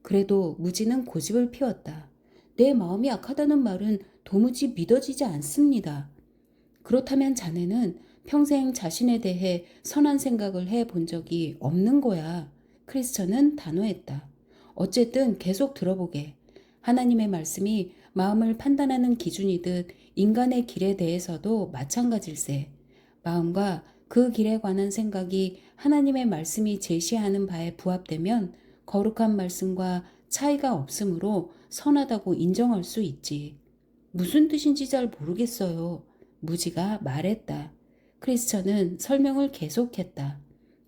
그래도 무지는 고집을 피웠다. 내 마음이 악하다는 말은 도무지 믿어지지 않습니다. 그렇다면 자네는 평생 자신에 대해 선한 생각을 해 본 적이 없는 거야. 크리스천은 단호했다. 어쨌든 계속 들어보게. 하나님의 말씀이 마음을 판단하는 기준이듯 인간의 길에 대해서도 마찬가지일세. 마음과 그 길에 관한 생각이 하나님의 말씀이 제시하는 바에 부합되면 거룩한 말씀과 차이가 없으므로 선하다고 인정할 수 있지. 무슨 뜻인지 잘 모르겠어요. 무지가 말했다. 크리스천은 설명을 계속했다.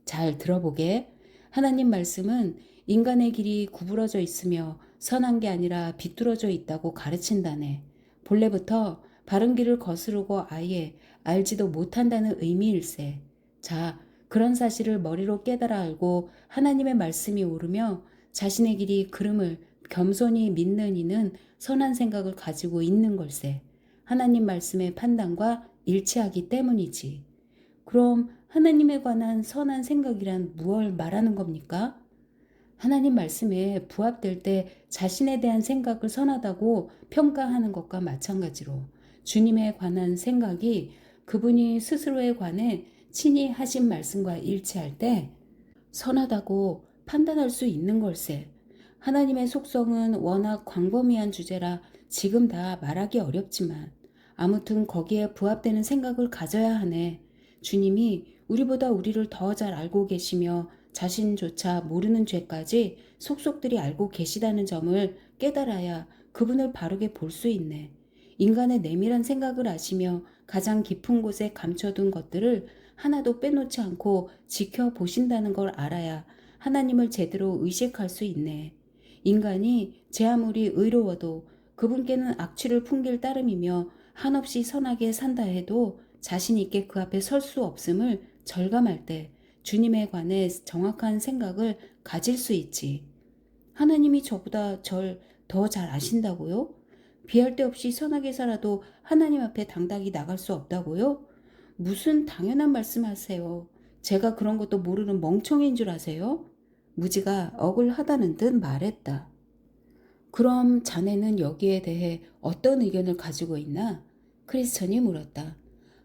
잘 들어보게. 하나님 말씀은 인간의 길이 구부러져 있으며 선한 게 아니라 비뚤어져 있다고 가르친다네. 본래부터 바른 길을 거스르고 아예 알지도 못한다는 의미일세. 자, 그런 사실을 머리로 깨달아 알고 하나님의 말씀이 오르며 자신의 길이 그름을 겸손히 믿는 이는 선한 생각을 가지고 있는 걸세. 하나님 말씀의 판단과 일치하기 때문이지. 그럼 하나님에 관한 선한 생각이란 무엇을 말하는 겁니까? 하나님 말씀에 부합될 때 자신에 대한 생각을 선하다고 평가하는 것과 마찬가지로 주님에 관한 생각이 그분이 스스로에 관해 친히 하신 말씀과 일치할 때 선하다고 판단할 수 있는 걸세. 하나님의 속성은 워낙 광범위한 주제라 지금 다 말하기 어렵지만 아무튼 거기에 부합되는 생각을 가져야 하네. 주님이 우리보다 우리를 더 잘 알고 계시며 자신조차 모르는 죄까지 속속들이 알고 계시다는 점을 깨달아야 그분을 바르게 볼 수 있네. 인간의 내밀한 생각을 아시며 가장 깊은 곳에 감춰둔 것들을 하나도 빼놓지 않고 지켜보신다는 걸 알아야 하나님을 제대로 의식할 수 있네. 인간이 제 아무리 의로워도 그분께는 악취를 풍길 따름이며 한없이 선하게 산다 해도 자신 있게 그 앞에 설 수 없음을 절감할 때 주님에 관해 정확한 생각을 가질 수 있지. 하나님이 저보다 절 더 잘 아신다고요? 비할 데 없이 선하게 살아도 하나님 앞에 당당히 나갈 수 없다고요? 무슨 당연한 말씀하세요. 제가 그런 것도 모르는 멍청이인 줄 아세요? 무지가 억울하다는 듯 말했다. 그럼 자네는 여기에 대해 어떤 의견을 가지고 있나? 크리스천이 물었다.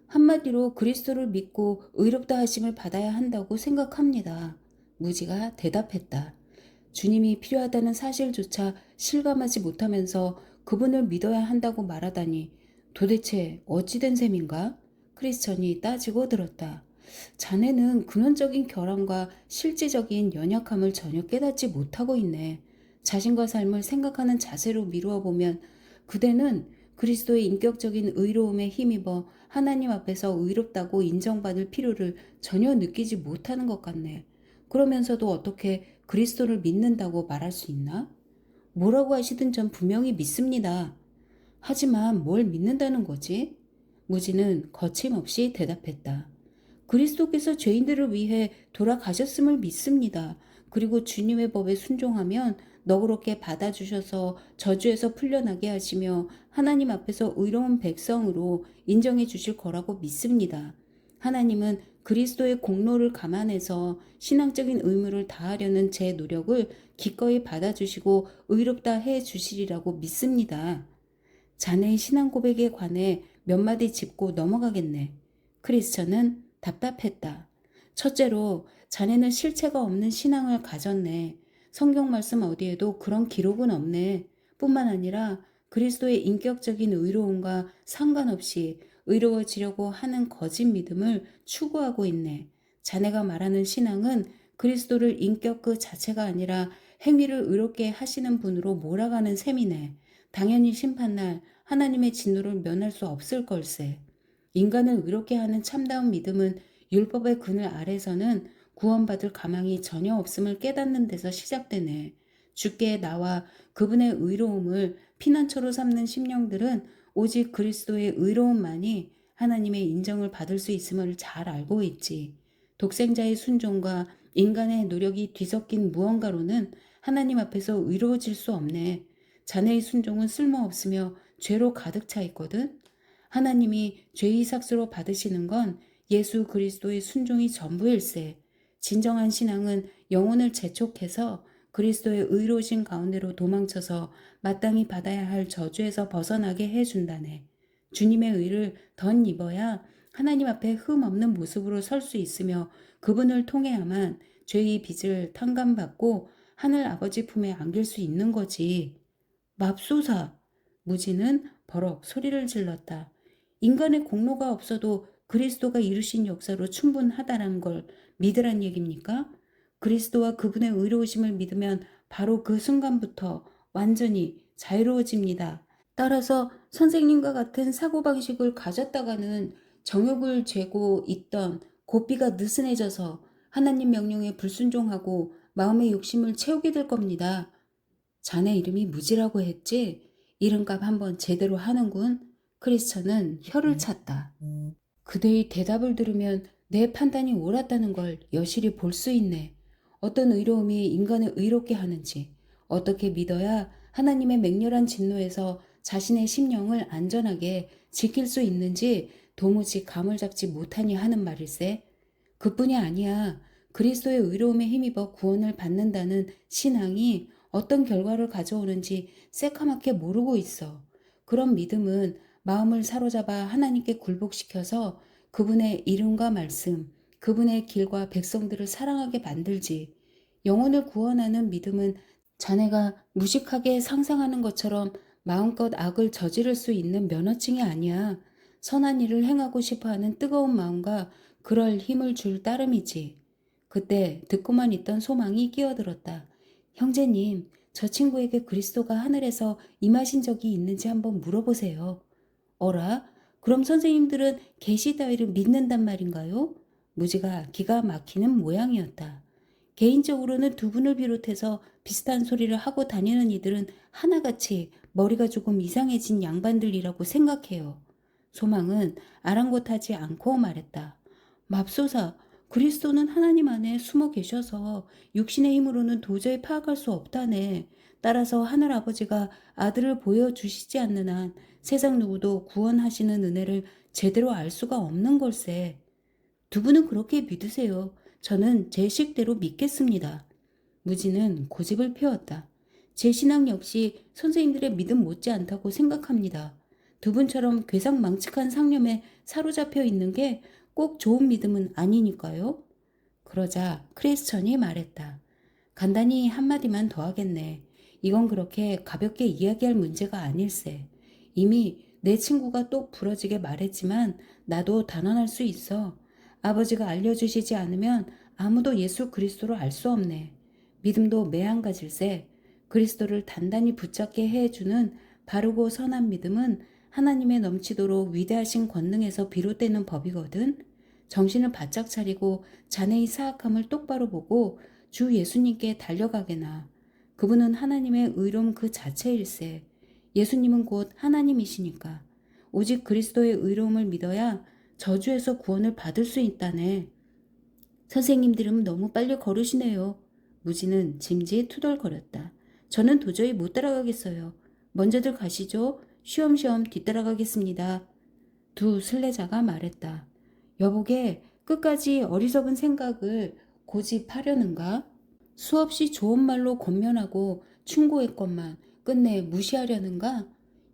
한마디로 그리스도를 믿고 의롭다 하심을 받아야 한다고 생각합니다. 무지가 대답했다. 주님이 필요하다는 사실조차 실감하지 못하면서 그분을 믿어야 한다고 말하다니 도대체 어찌된 셈인가? 크리스천이 따지고 들었다. 자네는 근원적인 결함과 실질적인 연약함을 전혀 깨닫지 못하고 있네. 자신과 삶을 생각하는 자세로 미루어 보면 그대는 그리스도의 인격적인 의로움에 힘입어 하나님 앞에서 의롭다고 인정받을 필요를 전혀 느끼지 못하는 것 같네. 그러면서도 어떻게 그리스도를 믿는다고 말할 수 있나? 뭐라고 하시든 전 분명히 믿습니다. 하지만 뭘 믿는다는 거지? 무지는 거침없이 대답했다. 그리스도께서 죄인들을 위해 돌아가셨음을 믿습니다. 그리고 주님의 법에 순종하면 너그럽게 받아주셔서 저주에서 풀려나게 하시며 하나님 앞에서 의로운 백성으로 인정해 주실 거라고 믿습니다. 하나님은 그리스도의 공로를 감안해서 신앙적인 의무를 다하려는 제 노력을 기꺼이 받아주시고 의롭다 해 주시리라고 믿습니다. 자네의 신앙 고백에 관해 몇 마디 짚고 넘어가겠네. 크리스천은 답답했다. 첫째로 자네는 실체가 없는 신앙을 가졌네. 성경 말씀 어디에도 그런 기록은 없네. 뿐만 아니라 그리스도의 인격적인 의로움과 상관없이 의로워지려고 하는 거짓 믿음을 추구하고 있네. 자네가 말하는 신앙은 그리스도를 인격 그 자체가 아니라 행위를 의롭게 하시는 분으로 몰아가는 셈이네. 당연히 심판날 하나님의 진노를 면할 수 없을 걸세. 인간을 의롭게 하는 참다운 믿음은 율법의 그늘 아래서는 구원받을 가망이 전혀 없음을 깨닫는 데서 시작되네. 주께 나와 그분의 의로움을 피난처로 삼는 심령들은 오직 그리스도의 의로움만이 하나님의 인정을 받을 수 있음을 잘 알고 있지. 독생자의 순종과 인간의 노력이 뒤섞인 무언가로는 하나님 앞에서 의로워질 수 없네. 자네의 순종은 쓸모없으며 죄로 가득 차 있거든. 하나님이 죄의 삭스로 받으시는 건 예수 그리스도의 순종이 전부일세. 진정한 신앙은 영혼을 재촉해서 그리스도의 의로우신 가운데로 도망쳐서 마땅히 받아야 할 저주에서 벗어나게 해준다네. 주님의 의를 덧입어야 하나님 앞에 흠 없는 모습으로 설 수 있으며 그분을 통해야만 죄의 빚을 탕감받고 하늘 아버지 품에 안길 수 있는 거지. 맙소사! 무지는 버럭 소리를 질렀다. 인간의 공로가 없어도 그리스도가 이루신 역사로 충분하다는 걸 믿으란 얘기입니까? 그리스도와 그분의 의로우심을 믿으면 바로 그 순간부터 완전히 자유로워집니다. 따라서 선생님과 같은 사고방식을 가졌다가는 정욕을 죄고 있던 고삐가 느슨해져서 하나님 명령에 불순종하고 마음의 욕심을 채우게 될 겁니다. 자네 이름이 무지라고 했지? 이름값 한번 제대로 하는군. 크리스천은 혀를 찼다. 그대의 대답을 들으면 내 판단이 옳았다는 걸 여실히 볼 수 있네. 어떤 의로움이 인간을 의롭게 하는지, 어떻게 믿어야 하나님의 맹렬한 진노에서 자신의 심령을 안전하게 지킬 수 있는지 도무지 감을 잡지 못하니 하는 말일세. 그뿐이 아니야. 그리스도의 의로움에 힘입어 구원을 받는다는 신앙이 어떤 결과를 가져오는지 새카맣게 모르고 있어. 그런 믿음은 마음을 사로잡아 하나님께 굴복시켜서 그분의 이름과 말씀, 그분의 길과 백성들을 사랑하게 만들지. 영혼을 구원하는 믿음은 자네가 무식하게 상상하는 것처럼 마음껏 악을 저지를 수 있는 면허증이 아니야. 선한 일을 행하고 싶어하는 뜨거운 마음과 그럴 힘을 줄 따름이지. 그때 듣고만 있던 소망이 끼어들었다. 형제님, 저 친구에게 그리스도가 하늘에서 임하신 적이 있는지 한번 물어보세요. 어라? 그럼 선생님들은 계시 따위를 믿는단 말인가요? 무지가 기가 막히는 모양이었다. 개인적으로는 두 분을 비롯해서 비슷한 소리를 하고 다니는 이들은 하나같이 머리가 조금 이상해진 양반들이라고 생각해요. 소망은 아랑곳하지 않고 말했다. 맙소사, 그리스도는 하나님 안에 숨어 계셔서 육신의 힘으로는 도저히 파악할 수 없다네. 따라서 하늘 아버지가 아들을 보여주시지 않는 한 세상 누구도 구원하시는 은혜를 제대로 알 수가 없는 걸세. 두 분은 그렇게 믿으세요. 저는 제 식대로 믿겠습니다. 무지는 고집을 피웠다. 제 신앙 역시 선생님들의 믿음 못지않다고 생각합니다. 두 분처럼 괴상망측한 상념에 사로잡혀 있는 게 꼭 좋은 믿음은 아니니까요. 그러자 크리스천이 말했다. 간단히 한마디만 더 하겠네. 이건 그렇게 가볍게 이야기할 문제가 아닐세. 이미 내 친구가 똑 부러지게 말했지만 나도 단언할 수 있어. 아버지가 알려주시지 않으면 아무도 예수 그리스도를 알 수 없네. 믿음도 매한가질세. 그리스도를 단단히 붙잡게 해주는 바르고 선한 믿음은 하나님의 넘치도록 위대하신 권능에서 비롯되는 법이거든. 정신을 바짝 차리고 자네의 사악함을 똑바로 보고 주 예수님께 달려가게나. 그분은 하나님의 의로움 그 자체일세. 예수님은 곧 하나님이시니까. 오직 그리스도의 의로움을 믿어야 저주에서 구원을 받을 수 있다네. 선생님들은 너무 빨리 걸으시네요. 무지는 짐짓 투덜거렸다. 저는 도저히 못 따라가겠어요. 먼저들 가시죠. 쉬엄쉬엄 뒤따라가겠습니다. 두 순례자가 말했다. 여보게 끝까지 어리석은 생각을 고집하려는가? 수없이 좋은 말로 권면하고 충고했건만 끝내 무시하려는가?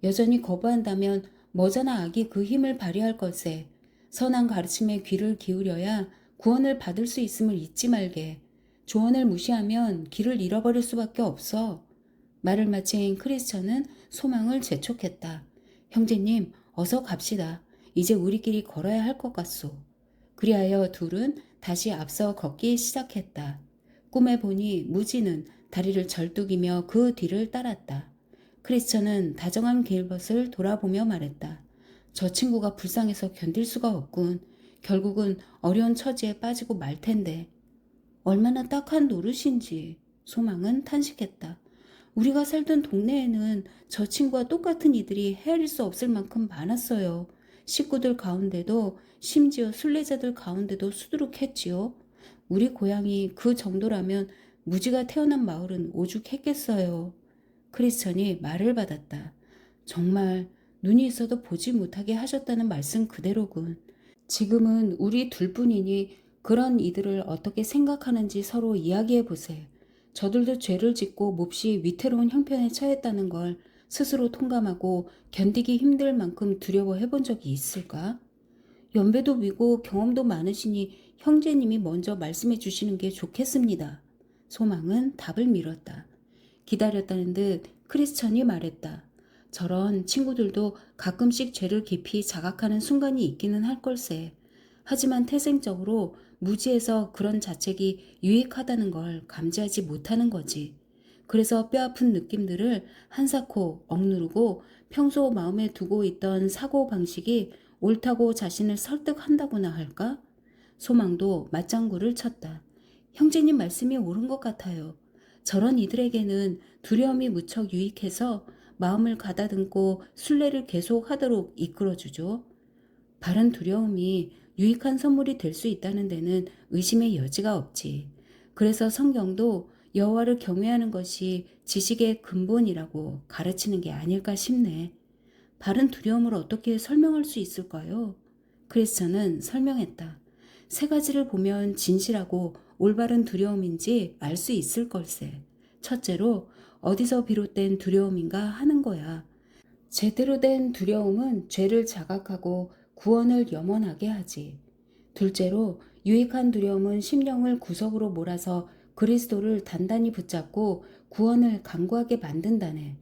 여전히 거부한다면 머지나 악이 그 힘을 발휘할 것에 선한 가르침에 귀를 기울여야 구원을 받을 수 있음을 잊지 말게. 조언을 무시하면 길을 잃어버릴 수밖에 없어. 말을 마친 크리스천은 소망을 재촉했다. 형제님, 어서 갑시다. 이제 우리끼리 걸어야 할 것 같소. 그리하여 둘은 다시 앞서 걷기 시작했다. 꿈에 보니 무지는 다리를 절뚝이며 그 뒤를 따랐다. 크리스천은 다정한 길벗을 돌아보며 말했다. 저 친구가 불쌍해서 견딜 수가 없군. 결국은 어려운 처지에 빠지고 말 텐데. 얼마나 딱한 노릇인지. 소망은 탄식했다. 우리가 살던 동네에는 저 친구와 똑같은 이들이 헤아릴 수 없을 만큼 많았어요. 식구들 가운데도 심지어 순례자들 가운데도 수두룩했지요. 우리 고향이 그 정도라면 무지가 태어난 마을은 오죽했겠어요. 크리스천이 말을 받았다. 정말 눈이 있어도 보지 못하게 하셨다는 말씀 그대로군. 지금은 우리 둘뿐이니 그런 이들을 어떻게 생각하는지 서로 이야기해 보세요. 저들도 죄를 짓고 몹시 위태로운 형편에 처했다는 걸 스스로 통감하고 견디기 힘들 만큼 두려워해 본 적이 있을까? 연배도 위고 경험도 많으시니 형제님이 먼저 말씀해 주시는 게 좋겠습니다. 소망은 답을 미뤘다. 기다렸다는 듯 크리스천이 말했다. 저런 친구들도 가끔씩 죄를 깊이 자각하는 순간이 있기는 할 걸세. 하지만 태생적으로 무지에서 그런 자책이 유익하다는 걸 감지하지 못하는 거지. 그래서 뼈아픈 느낌들을 한사코 억누르고 평소 마음에 두고 있던 사고방식이 옳다고 자신을 설득한다고나 할까? 소망도 맞장구를 쳤다. 형제님 말씀이 옳은 것 같아요. 저런 이들에게는 두려움이 무척 유익해서 마음을 가다듬고 순례를 계속하도록 이끌어주죠. 바른 두려움이 유익한 선물이 될 수 있다는 데는 의심의 여지가 없지. 그래서 성경도 여호와를 경외하는 것이 지식의 근본이라고 가르치는 게 아닐까 싶네. 바른 두려움을 어떻게 설명할 수 있을까요? 크리스천은 설명했다. 세 가지를 보면 진실하고 올바른 두려움인지 알 수 있을 걸세. 첫째로 어디서 비롯된 두려움인가 하는 거야. 제대로 된 두려움은 죄를 자각하고 구원을 염원하게 하지. 둘째로 유익한 두려움은 심령을 구석으로 몰아서 그리스도를 단단히 붙잡고 구원을 간구하게 만든다네.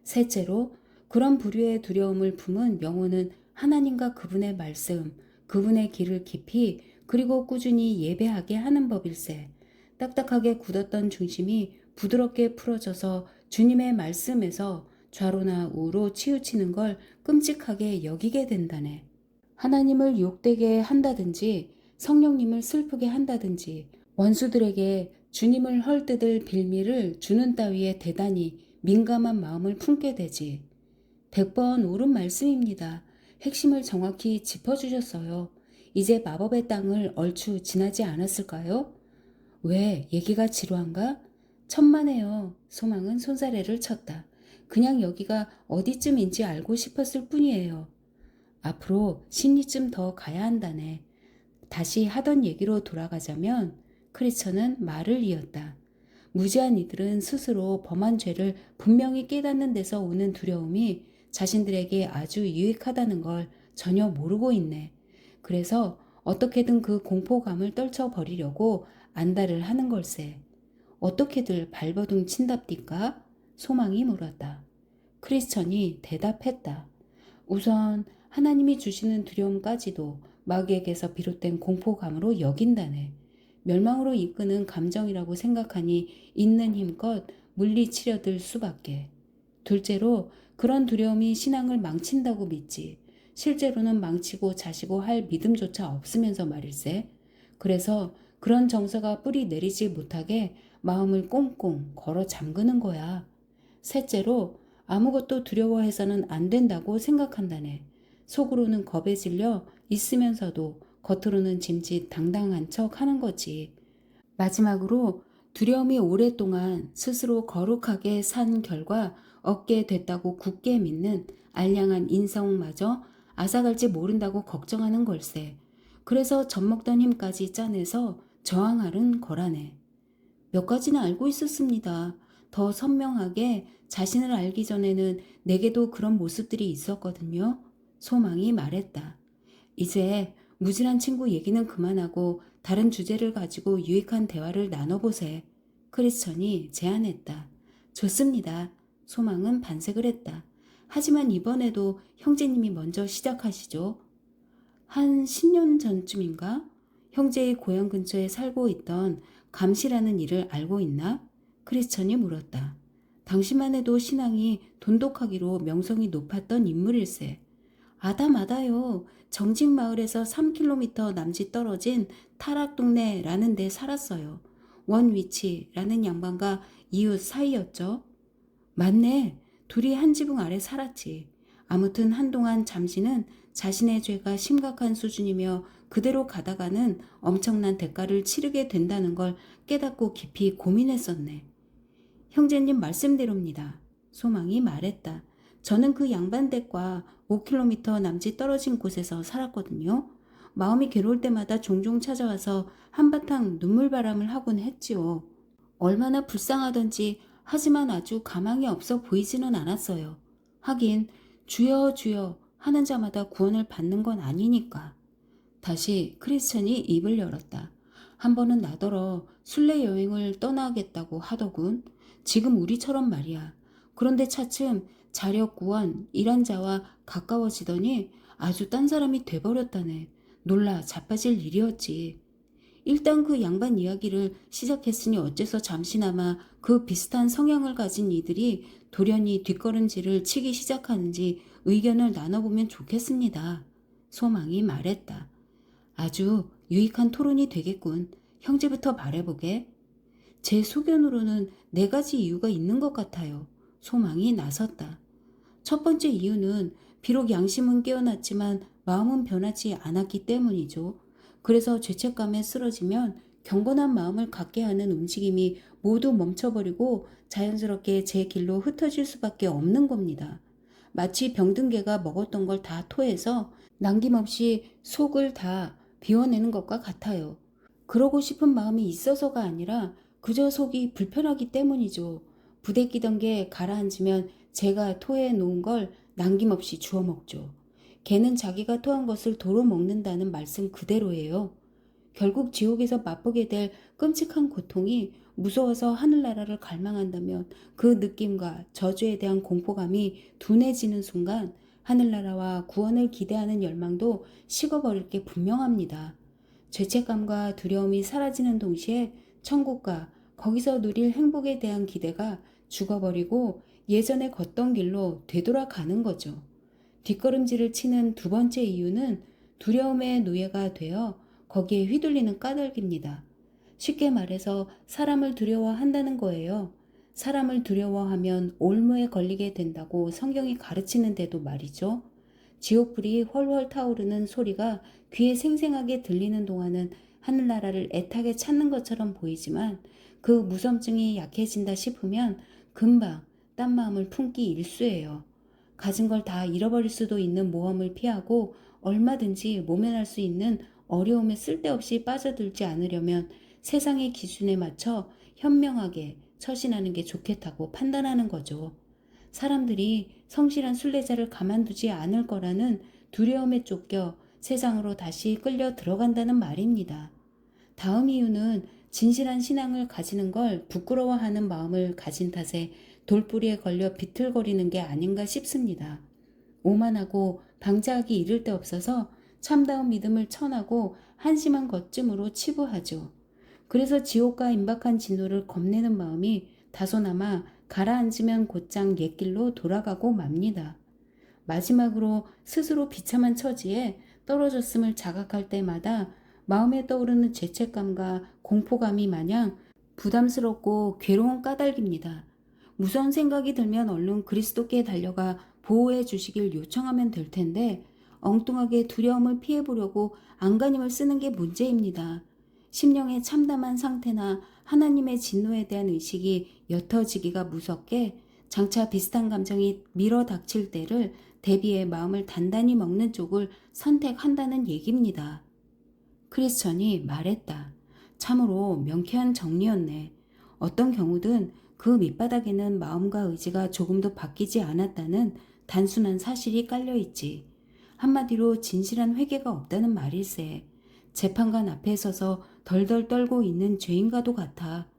셋째로, 그런 부류의 두려움을 품은 영혼은 하나님과 그분의 말씀, 그분의 길을 깊이 그리고 꾸준히 예배하게 하는 법일세. 딱딱하게 굳었던 중심이 부드럽게 풀어져서 주님의 말씀에서 좌로나 우로 치우치는 걸 끔찍하게 여기게 된다네. 하나님을 욕되게 한다든지 성령님을 슬프게 한다든지 원수들에게 주님을 헐뜯을 빌미를 주는 따위에 대단히 민감한 마음을 품게 되지. 100번 옳은 말씀입니다. 핵심을 정확히 짚어주셨어요. 이제 마법의 땅을 얼추 지나지 않았을까요? 왜 얘기가 지루한가? 천만에요. 소망은 손사래를 쳤다. 그냥 여기가 어디쯤인지 알고 싶었을 뿐이에요. 앞으로 신리쯤 더 가야 한다네. 다시 하던 얘기로 돌아가자면 크리스천은 말을 이었다. 무지한 이들은 스스로 범한 죄를 분명히 깨닫는 데서 오는 두려움이 자신들에게 아주 유익하다는 걸 전혀 모르고 있네. 그래서 어떻게든 그 공포감을 떨쳐버리려고 안달을 하는 걸세. 어떻게들 발버둥 친답디까? 소망이 물었다. 크리스천이 대답했다. 우선 하나님이 주시는 두려움까지도 마귀에게서 비롯된 공포감으로 여긴다네. 멸망으로 이끄는 감정이라고 생각하니 있는 힘껏 물리치려들 수밖에. 둘째로 그런 두려움이 신앙을 망친다고 믿지. 실제로는 망치고 자시고 할 믿음조차 없으면서 말일세. 그래서 그런 정서가 뿌리 내리지 못하게 마음을 꽁꽁 걸어 잠그는 거야. 셋째로 아무것도 두려워해서는 안 된다고 생각한다네. 속으로는 겁에 질려 있으면서도 겉으로는 짐짓 당당한 척 하는 거지. 마지막으로 두려움이 오랫동안 스스로 거룩하게 산 결과 얻게 됐다고 굳게 믿는 알량한 인성마저 앗아갈지 모른다고 걱정하는 걸세. 그래서 젖먹던 힘까지 짜내서 저항하는 거라네. 몇 가지는 알고 있었습니다. 더 선명하게 자신을 알기 전에는 내게도 그런 모습들이 있었거든요. 소망이 말했다. 이제 무진한 친구 얘기는 그만하고 다른 주제를 가지고 유익한 대화를 나눠보세. 크리스천이 제안했다. 좋습니다. 소망은 반색을 했다. 하지만 이번에도 형제님이 먼저 시작하시죠. 한 10년 전쯤인가? 형제의 고향 근처에 살고 있던 감시라는 일을 알고 있나? 크리스천이 물었다. 당시만 해도 신앙이 돈독하기로 명성이 높았던 인물일세. 아다마다요. 정직마을에서 3km 남짓 떨어진 타락동네라는 데 살았어요. 원위치라는 양반과 이웃 사이였죠. 맞네. 둘이 한 지붕 아래 살았지. 아무튼 한동안 잠시는 자신의 죄가 심각한 수준이며 그대로 가다가는 엄청난 대가를 치르게 된다는 걸 깨닫고 깊이 고민했었네. 형제님 말씀대로입니다. 소망이 말했다. 저는 그 양반댁과 5km 남짓 떨어진 곳에서 살았거든요. 마음이 괴로울 때마다 종종 찾아와서 한바탕 눈물바람을 하곤 했지요. 얼마나 불쌍하던지 하지만 아주 가망이 없어 보이지는 않았어요. 하긴 주여 주여 하는 자마다 구원을 받는 건 아니니까. 다시 크리스천이 입을 열었다. 한 번은 나더러 순례 여행을 떠나겠다고 하더군. 지금 우리처럼 말이야. 그런데 차츰 자력 구원, 일한 자와 가까워지더니 아주 딴 사람이 돼버렸다네. 놀라 자빠질 일이었지. 일단 그 양반 이야기를 시작했으니 어째서 잠시나마 그 비슷한 성향을 가진 이들이 돌연히 뒷걸음질을 치기 시작하는지 의견을 나눠보면 좋겠습니다. 소망이 말했다. 아주 유익한 토론이 되겠군. 형제부터 말해보게. 제 소견으로는 4가지 이유가 있는 것 같아요. 소망이 나섰다. 첫 번째 이유는 비록 양심은 깨어났지만 마음은 변하지 않았기 때문이죠. 그래서 죄책감에 쓰러지면 경건한 마음을 갖게 하는 움직임이 모두 멈춰버리고 자연스럽게 제 길로 흩어질 수밖에 없는 겁니다. 마치 병든 개가 먹었던 걸 다 토해서 남김없이 속을 다 비워내는 것과 같아요. 그러고 싶은 마음이 있어서가 아니라 그저 속이 불편하기 때문이죠. 부대끼던 게 가라앉으면 제가 토해 놓은 걸 남김없이 주워 먹죠. 개는 자기가 토한 것을 도로 먹는다는 말씀 그대로예요. 결국 지옥에서 맛보게 될 끔찍한 고통이 무서워서 하늘나라를 갈망한다면 그 느낌과 저주에 대한 공포감이 둔해지는 순간 하늘나라와 구원을 기대하는 열망도 식어버릴 게 분명합니다. 죄책감과 두려움이 사라지는 동시에 천국과 거기서 누릴 행복에 대한 기대가 죽어버리고 예전에 걷던 길로 되돌아가는 거죠. 뒷걸음질을 치는 두 번째 이유는 두려움의 노예가 되어 거기에 휘둘리는 까닭입니다. 쉽게 말해서 사람을 두려워한다는 거예요. 사람을 두려워하면 올무에 걸리게 된다고 성경이 가르치는데도 말이죠. 지옥불이 훨훨 타오르는 소리가 귀에 생생하게 들리는 동안은 하늘나라를 애타게 찾는 것처럼 보이지만 그 무섬증이 약해진다 싶으면 금방 딴 마음을 품기 일쑤예요. 가진 걸 다 잃어버릴 수도 있는 모험을 피하고 얼마든지 모면할 수 있는 어려움에 쓸데없이 빠져들지 않으려면 세상의 기준에 맞춰 현명하게 처신하는 게 좋겠다고 판단하는 거죠. 사람들이 성실한 순례자를 가만두지 않을 거라는 두려움에 쫓겨 세상으로 다시 끌려 들어간다는 말입니다. 다음 이유는 진실한 신앙을 가지는 걸 부끄러워하는 마음을 가진 탓에 돌뿌리에 걸려 비틀거리는 게 아닌가 싶습니다. 오만하고 방자하기 이를 데 없어서 참다운 믿음을 천하고 한심한 것쯤으로 치부하죠. 그래서 지옥과 임박한 진노를 겁내는 마음이 다소나마 가라앉으면 곧장 옛길로 돌아가고 맙니다. 마지막으로 스스로 비참한 처지에 떨어졌음을 자각할 때마다 마음에 떠오르는 죄책감과 공포감이 마냥 부담스럽고 괴로운 까닭입니다. 무서운 생각이 들면 얼른 그리스도께 달려가 보호해 주시길 요청하면 될 텐데 엉뚱하게 두려움을 피해보려고 안간힘을 쓰는 게 문제입니다. 심령의 참담한 상태나 하나님의 진노에 대한 의식이 옅어지기가 무섭게 장차 비슷한 감정이 밀어 닥칠 때를 대비해 마음을 단단히 먹는 쪽을 선택한다는 얘기입니다. 크리스천이 말했다. 참으로 명쾌한 정리였네. 어떤 경우든 그 밑바닥에는 마음과 의지가 조금도 바뀌지 않았다는 단순한 사실이 깔려있지. 한마디로 진실한 회개가 없다는 말일세. 재판관 앞에 서서 덜덜 떨고 있는 죄인과도 같아.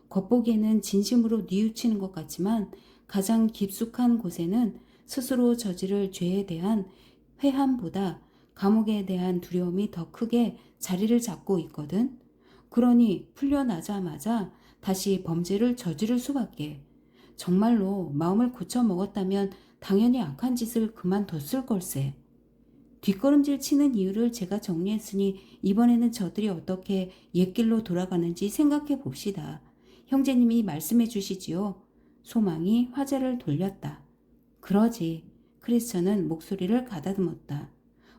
겉보기에는 진심으로 뉘우치는 것 같지만 가장 깊숙한 곳에는 스스로 저지를 죄에 대한 회함보다 감옥에 대한 두려움이 더 크게 자리를 잡고 있거든. 그러니 풀려나자마자 다시 범죄를 저지를 수밖에. 정말로 마음을 고쳐 먹었다면 당연히 악한 짓을 그만뒀을 걸세. 뒷걸음질 치는 이유를 제가 정리했으니 이번에는 저들이 어떻게 옛길로 돌아가는지 생각해 봅시다. 형제님이 말씀해 주시지요. 소망이 화제를 돌렸다. 그러지. 크리스천은 목소리를 가다듬었다.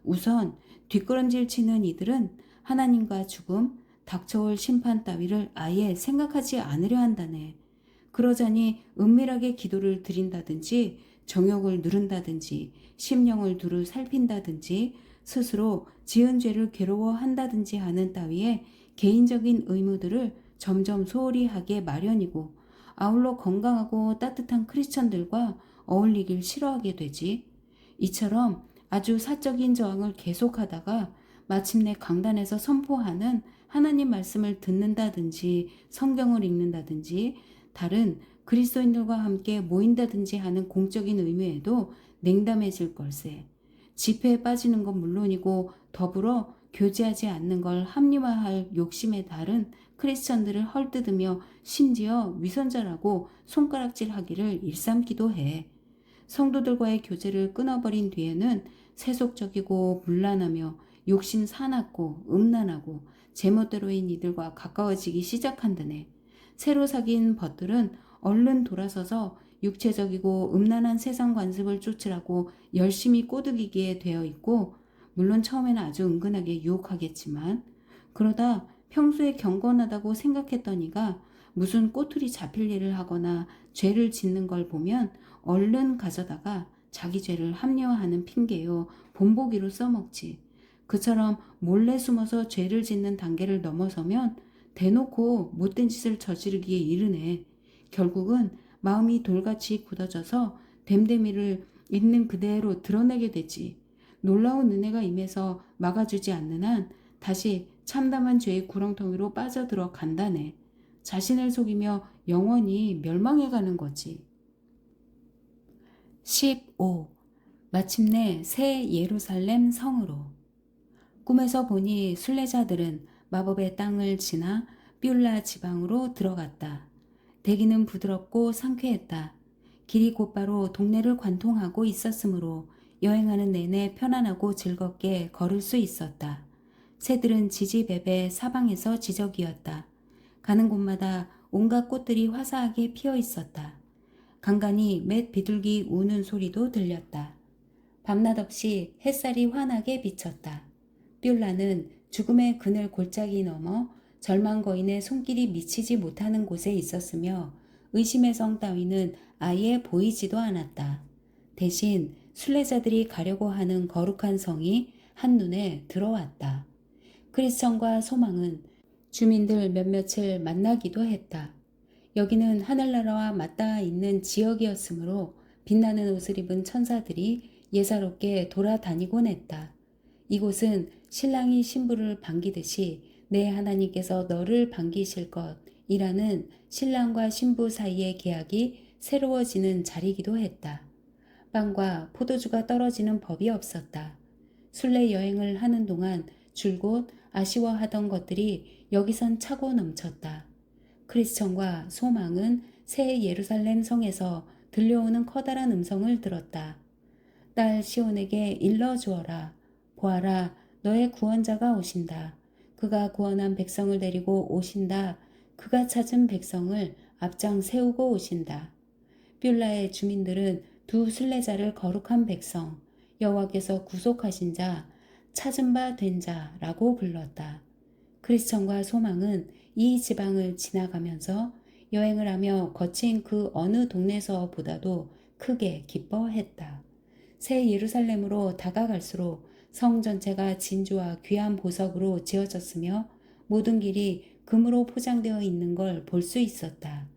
우선 뒷걸음질 치는 이들은 하나님과 죽음, 닥쳐올 심판 따위를 아예 생각하지 않으려 한다네. 그러자니 은밀하게 기도를 드린다든지 정욕을 누른다든지 심령을 두루 살핀다든지 스스로 지은 죄를 괴로워한다든지 하는 따위의 개인적인 의무들을 점점 소홀히 하게 마련이고 아울러 건강하고 따뜻한 크리스천들과 어울리길 싫어하게 되지. 이처럼 아주 사적인 저항을 계속하다가 마침내 강단에서 선포하는 하나님 말씀을 듣는다든지 성경을 읽는다든지 다른 그리스도인들과 함께 모인다든지 하는 공적인 의무에도 냉담해질 걸세. 집회에 빠지는 건 물론이고 더불어 교제하지 않는 걸 합리화할 욕심에 다른 크리스천들을 헐뜯으며 심지어 위선자라고 손가락질하기를 일삼기도 해. 성도들과의 교제를 끊어버린 뒤에는 세속적이고 문란하며 욕심 사납고 음란하고 제멋대로인 이들과 가까워지기 시작한다네. 새로 사귄 벗들은 얼른 돌아서서 육체적이고 음란한 세상 관습을 쫓으라고 열심히 꼬드기게 되어 있고 물론 처음에는 아주 은근하게 유혹하겠지만 그러다 평소에 경건하다고 생각했던 이가 무슨 꼬투리 잡힐 일을 하거나 죄를 짓는 걸 보면 얼른 가져다가 자기 죄를 합리화하는 핑계요 본보기로 써먹지. 그처럼 몰래 숨어서 죄를 짓는 단계를 넘어서면 대놓고 못된 짓을 저지르기에 이르네. 결국은 마음이 돌같이 굳어져서 됨됨이를 있는 그대로 드러내게 되지. 놀라운 은혜가 임해서 막아주지 않는 한 다시 참담한 죄의 구렁텅이로 빠져들어 간다네. 자신을 속이며 영원히 멸망해가는 거지. 15. 마침내 새 예루살렘 성으로. 꿈에서 보니 순례자들은 마법의 땅을 지나 뷸라 지방으로 들어갔다. 대기는 부드럽고 상쾌했다. 길이 곧바로 동네를 관통하고 있었으므로 여행하는 내내 편안하고 즐겁게 걸을 수 있었다. 새들은 지지배배 사방에서 지저귀었다. 가는 곳마다 온갖 꽃들이 화사하게 피어 있었다. 간간히 맷 비둘기 우는 소리도 들렸다. 밤낮 없이 햇살이 환하게 비쳤다. 뷸라는 죽음의 그늘 골짜기 넘어 절망 거인의 손길이 미치지 못하는 곳에 있었으며 의심의 성 따위는 아예 보이지도 않았다. 대신 순례자들이 가려고 하는 거룩한 성이 한눈에 들어왔다. 크리스천과 소망은 주민들 몇몇을 만나기도 했다. 여기는 하늘나라와 맞닿아 있는 지역이었으므로 빛나는 옷을 입은 천사들이 예사롭게 돌아다니곤 했다. 이곳은 신랑이 신부를 반기듯이 내 하나님께서 너를 반기실 것이라는 신랑과 신부 사이의 계약이 새로워지는 자리이기도 했다. 빵과 포도주가 떨어지는 법이 없었다. 순례 여행을 하는 동안 줄곧 아쉬워하던 것들이 여기선 차고 넘쳤다. 크리스천과 소망은 새 예루살렘 성에서 들려오는 커다란 음성을 들었다. 딸 시온에게 일러주어라. 보아라, 너의 구원자가 오신다. 그가 구원한 백성을 데리고 오신다. 그가 찾은 백성을 앞장 세우고 오신다. 뷸라의 주민들은 두 순례자를 거룩한 백성, 여호와께서 구속하신 자, 찾은 바 된 자라고 불렀다. 크리스천과 소망은 이 지방을 지나가면서 여행을 하며 거친 그 어느 동네에서보다도 크게 기뻐했다. 새 예루살렘으로 다가갈수록 성 전체가 진주와 귀한 보석으로 지어졌으며 모든 길이 금으로 포장되어 있는 걸 볼 수 있었다.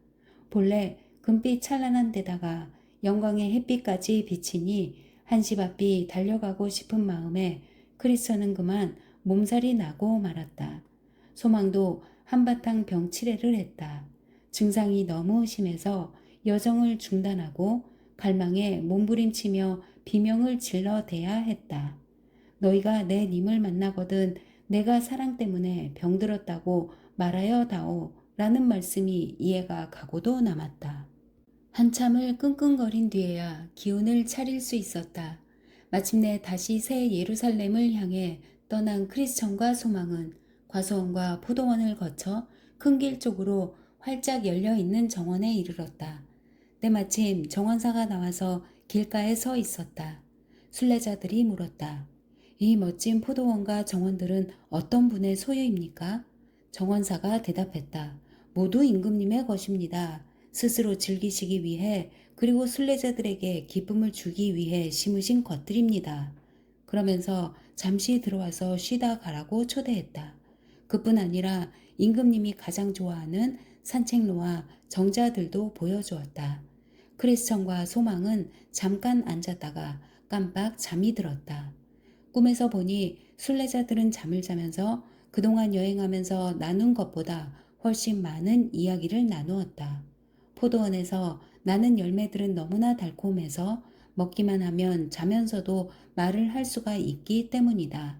본래 금빛 찬란한 데다가 영광의 햇빛까지 비치니 한시 바삐 달려가고 싶은 마음에 크리스천은 그만 몸살이 나고 말았다. 소망도 한바탕 병치레를 했다. 증상이 너무 심해서 여정을 중단하고 갈망에 몸부림치며 비명을 질러대야 했다. 너희가 내 님을 만나거든 내가 사랑 때문에 병들었다고 말하여 다오 라는 말씀이 이해가 가고도 남았다. 한참을 끙끙거린 뒤에야 기운을 차릴 수 있었다. 마침내 다시 새 예루살렘을 향해 떠난 크리스천과 소망은 과수원과 포도원을 거쳐 큰 길 쪽으로 활짝 열려있는 정원에 이르렀다. 때마침 정원사가 나와서 길가에 서 있었다. 순례자들이 물었다. 이 멋진 포도원과 정원들은 어떤 분의 소유입니까? 정원사가 대답했다. 모두 임금님의 것입니다. 스스로 즐기시기 위해 그리고 순례자들에게 기쁨을 주기 위해 심으신 것들입니다. 그러면서 잠시 들어와서 쉬다 가라고 초대했다. 그뿐 아니라 임금님이 가장 좋아하는 산책로와 정자들도 보여주었다. 크리스천과 소망은 잠깐 앉았다가 깜빡 잠이 들었다. 꿈에서 보니 순례자들은 잠을 자면서 그동안 여행하면서 나눈 것보다 훨씬 많은 이야기를 나누었다. 포도원에서 나는 열매들은 너무나 달콤해서 먹기만 하면 자면서도 말을 할 수가 있기 때문이다.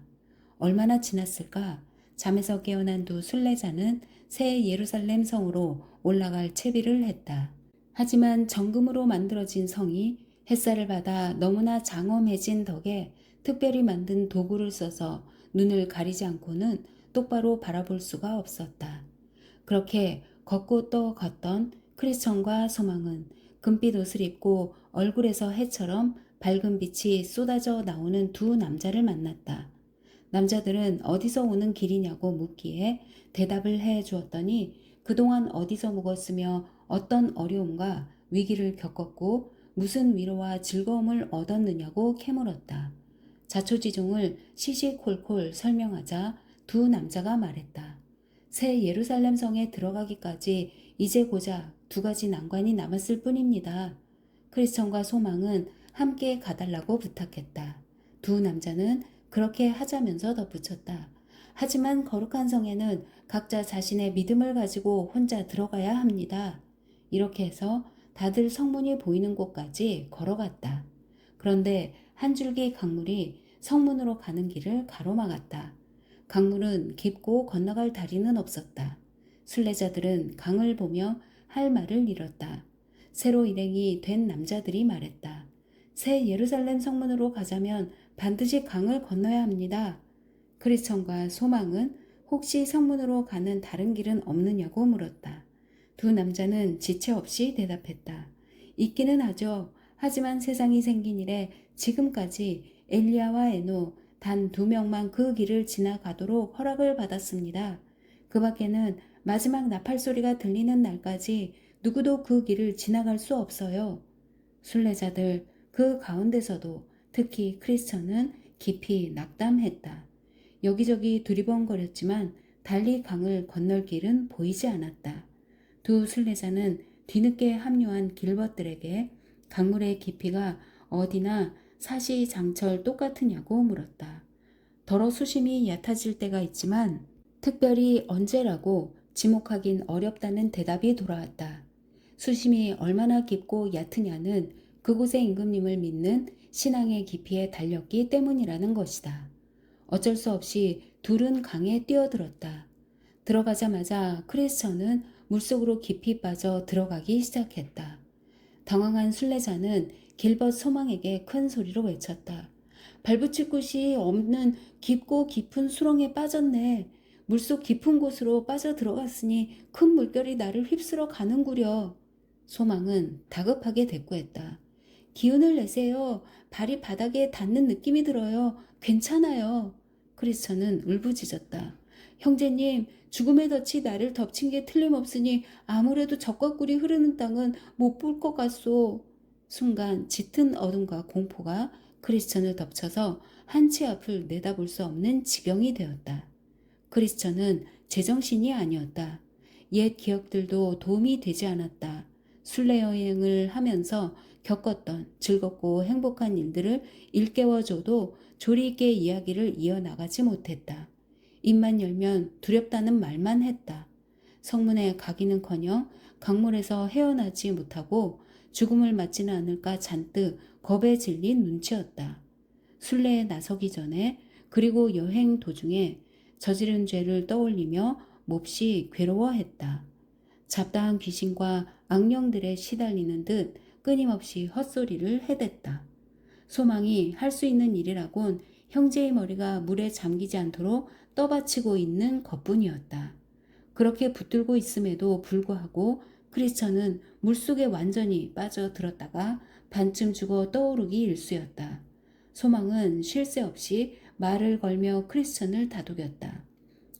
얼마나 지났을까? 잠에서 깨어난 두 순례자는 새 예루살렘 성으로 올라갈 채비를 했다. 하지만 정금으로 만들어진 성이 햇살을 받아 너무나 장엄해진 덕에 특별히 만든 도구를 써서 눈을 가리지 않고는 똑바로 바라볼 수가 없었다. 그렇게 걷고 또 걷던 크리스천과 소망은 금빛 옷을 입고 얼굴에서 해처럼 밝은 빛이 쏟아져 나오는 두 남자를 만났다. 남자들은 어디서 오는 길이냐고 묻기에 대답을 해 주었더니 그동안 어디서 묵었으며 어떤 어려움과 위기를 겪었고 무슨 위로와 즐거움을 얻었느냐고 캐물었다. 자초지종을 시시콜콜 설명하자 두 남자가 말했다. 새 예루살렘 성에 들어가기까지 이제 고작 2가지 난관이 남았을 뿐입니다. 크리스천과 소망은 함께 가달라고 부탁했다. 두 남자는 그렇게 하자면서 덧붙였다. 하지만 거룩한 성에는 각자 자신의 믿음을 가지고 혼자 들어가야 합니다. 이렇게 해서 다들 성문이 보이는 곳까지 걸어갔다. 그런데 한 줄기 강물이 성문으로 가는 길을 가로막았다. 강물은 깊고 건너갈 다리는 없었다. 순례자들은 강을 보며 할 말을 잃었다. 새로 일행이 된 남자들이 말했다. 새 예루살렘 성문으로 가자면 반드시 강을 건너야 합니다. 크리스천과 소망은 혹시 성문으로 가는 다른 길은 없느냐고 물었다. 두 남자는 지체 없이 대답했다. 있기는 하죠. 하지만 세상이 생긴 이래 지금까지 엘리야와 에노 단 2명만 그 길을 지나가도록 허락을 받았습니다. 그 밖에는 마지막 나팔 소리가 들리는 날까지 누구도 그 길을 지나갈 수 없어요. 순례자들 그 가운데서도 특히 크리스천은 깊이 낙담했다. 여기저기 두리번거렸지만 달리 강을 건널 길은 보이지 않았다. 두 순례자는 뒤늦게 합류한 길벗들에게 강물의 깊이가 어디나 사시장철 똑같으냐고 물었다. 더러 수심이 얕아질 때가 있지만 특별히 언제라고 지목하긴 어렵다는 대답이 돌아왔다. 수심이 얼마나 깊고 얕으냐는 그곳의 임금님을 믿는 신앙의 깊이에 달렸기 때문이라는 것이다. 어쩔 수 없이 둘은 강에 뛰어들었다. 들어가자마자 크리스천은 물속으로 깊이 빠져 들어가기 시작했다. 당황한 순례자는 길벗 소망에게 큰 소리로 외쳤다. 발붙일 곳이 없는 깊고 깊은 수렁에 빠졌네. 물속 깊은 곳으로 빠져 들어갔으니 큰 물결이 나를 휩쓸어 가는구려. 소망은 다급하게 대꾸했다. 기운을 내세요. 발이 바닥에 닿는 느낌이 들어요. 괜찮아요. 크리스천은 울부짖었다. 형제님, 죽음의 덫이 나를 덮친 게 틀림없으니 아무래도 적과 꿀이 흐르는 땅은 못 볼 것 같소. 순간 짙은 어둠과 공포가 크리스천을 덮쳐서 한치 앞을 내다볼 수 없는 지경이 되었다. 크리스천은 제정신이 아니었다. 옛 기억들도 도움이 되지 않았다. 순례 여행을 하면서 겪었던 즐겁고 행복한 일들을 일깨워줘도 조리 있게 이야기를 이어나가지 못했다. 입만 열면 두렵다는 말만 했다. 성문에 가기는커녕 강물에서 헤어나지 못하고 죽음을 맞지는 않을까 잔뜩 겁에 질린 눈치였다. 순례에 나서기 전에 그리고 여행 도중에 저지른 죄를 떠올리며 몹시 괴로워했다. 잡다한 귀신과 악령들에 시달리는 듯 끊임없이 헛소리를 해댔다. 소망이 할 수 있는 일이라곤 형제의 머리가 물에 잠기지 않도록 떠받치고 있는 것뿐이었다. 그렇게 붙들고 있음에도 불구하고 크리스천은 물속에 완전히 빠져들었다가 반쯤 죽어 떠오르기 일쑤였다. 소망은 쉴 새 없이 말을 걸며 크리스천을 다독였다.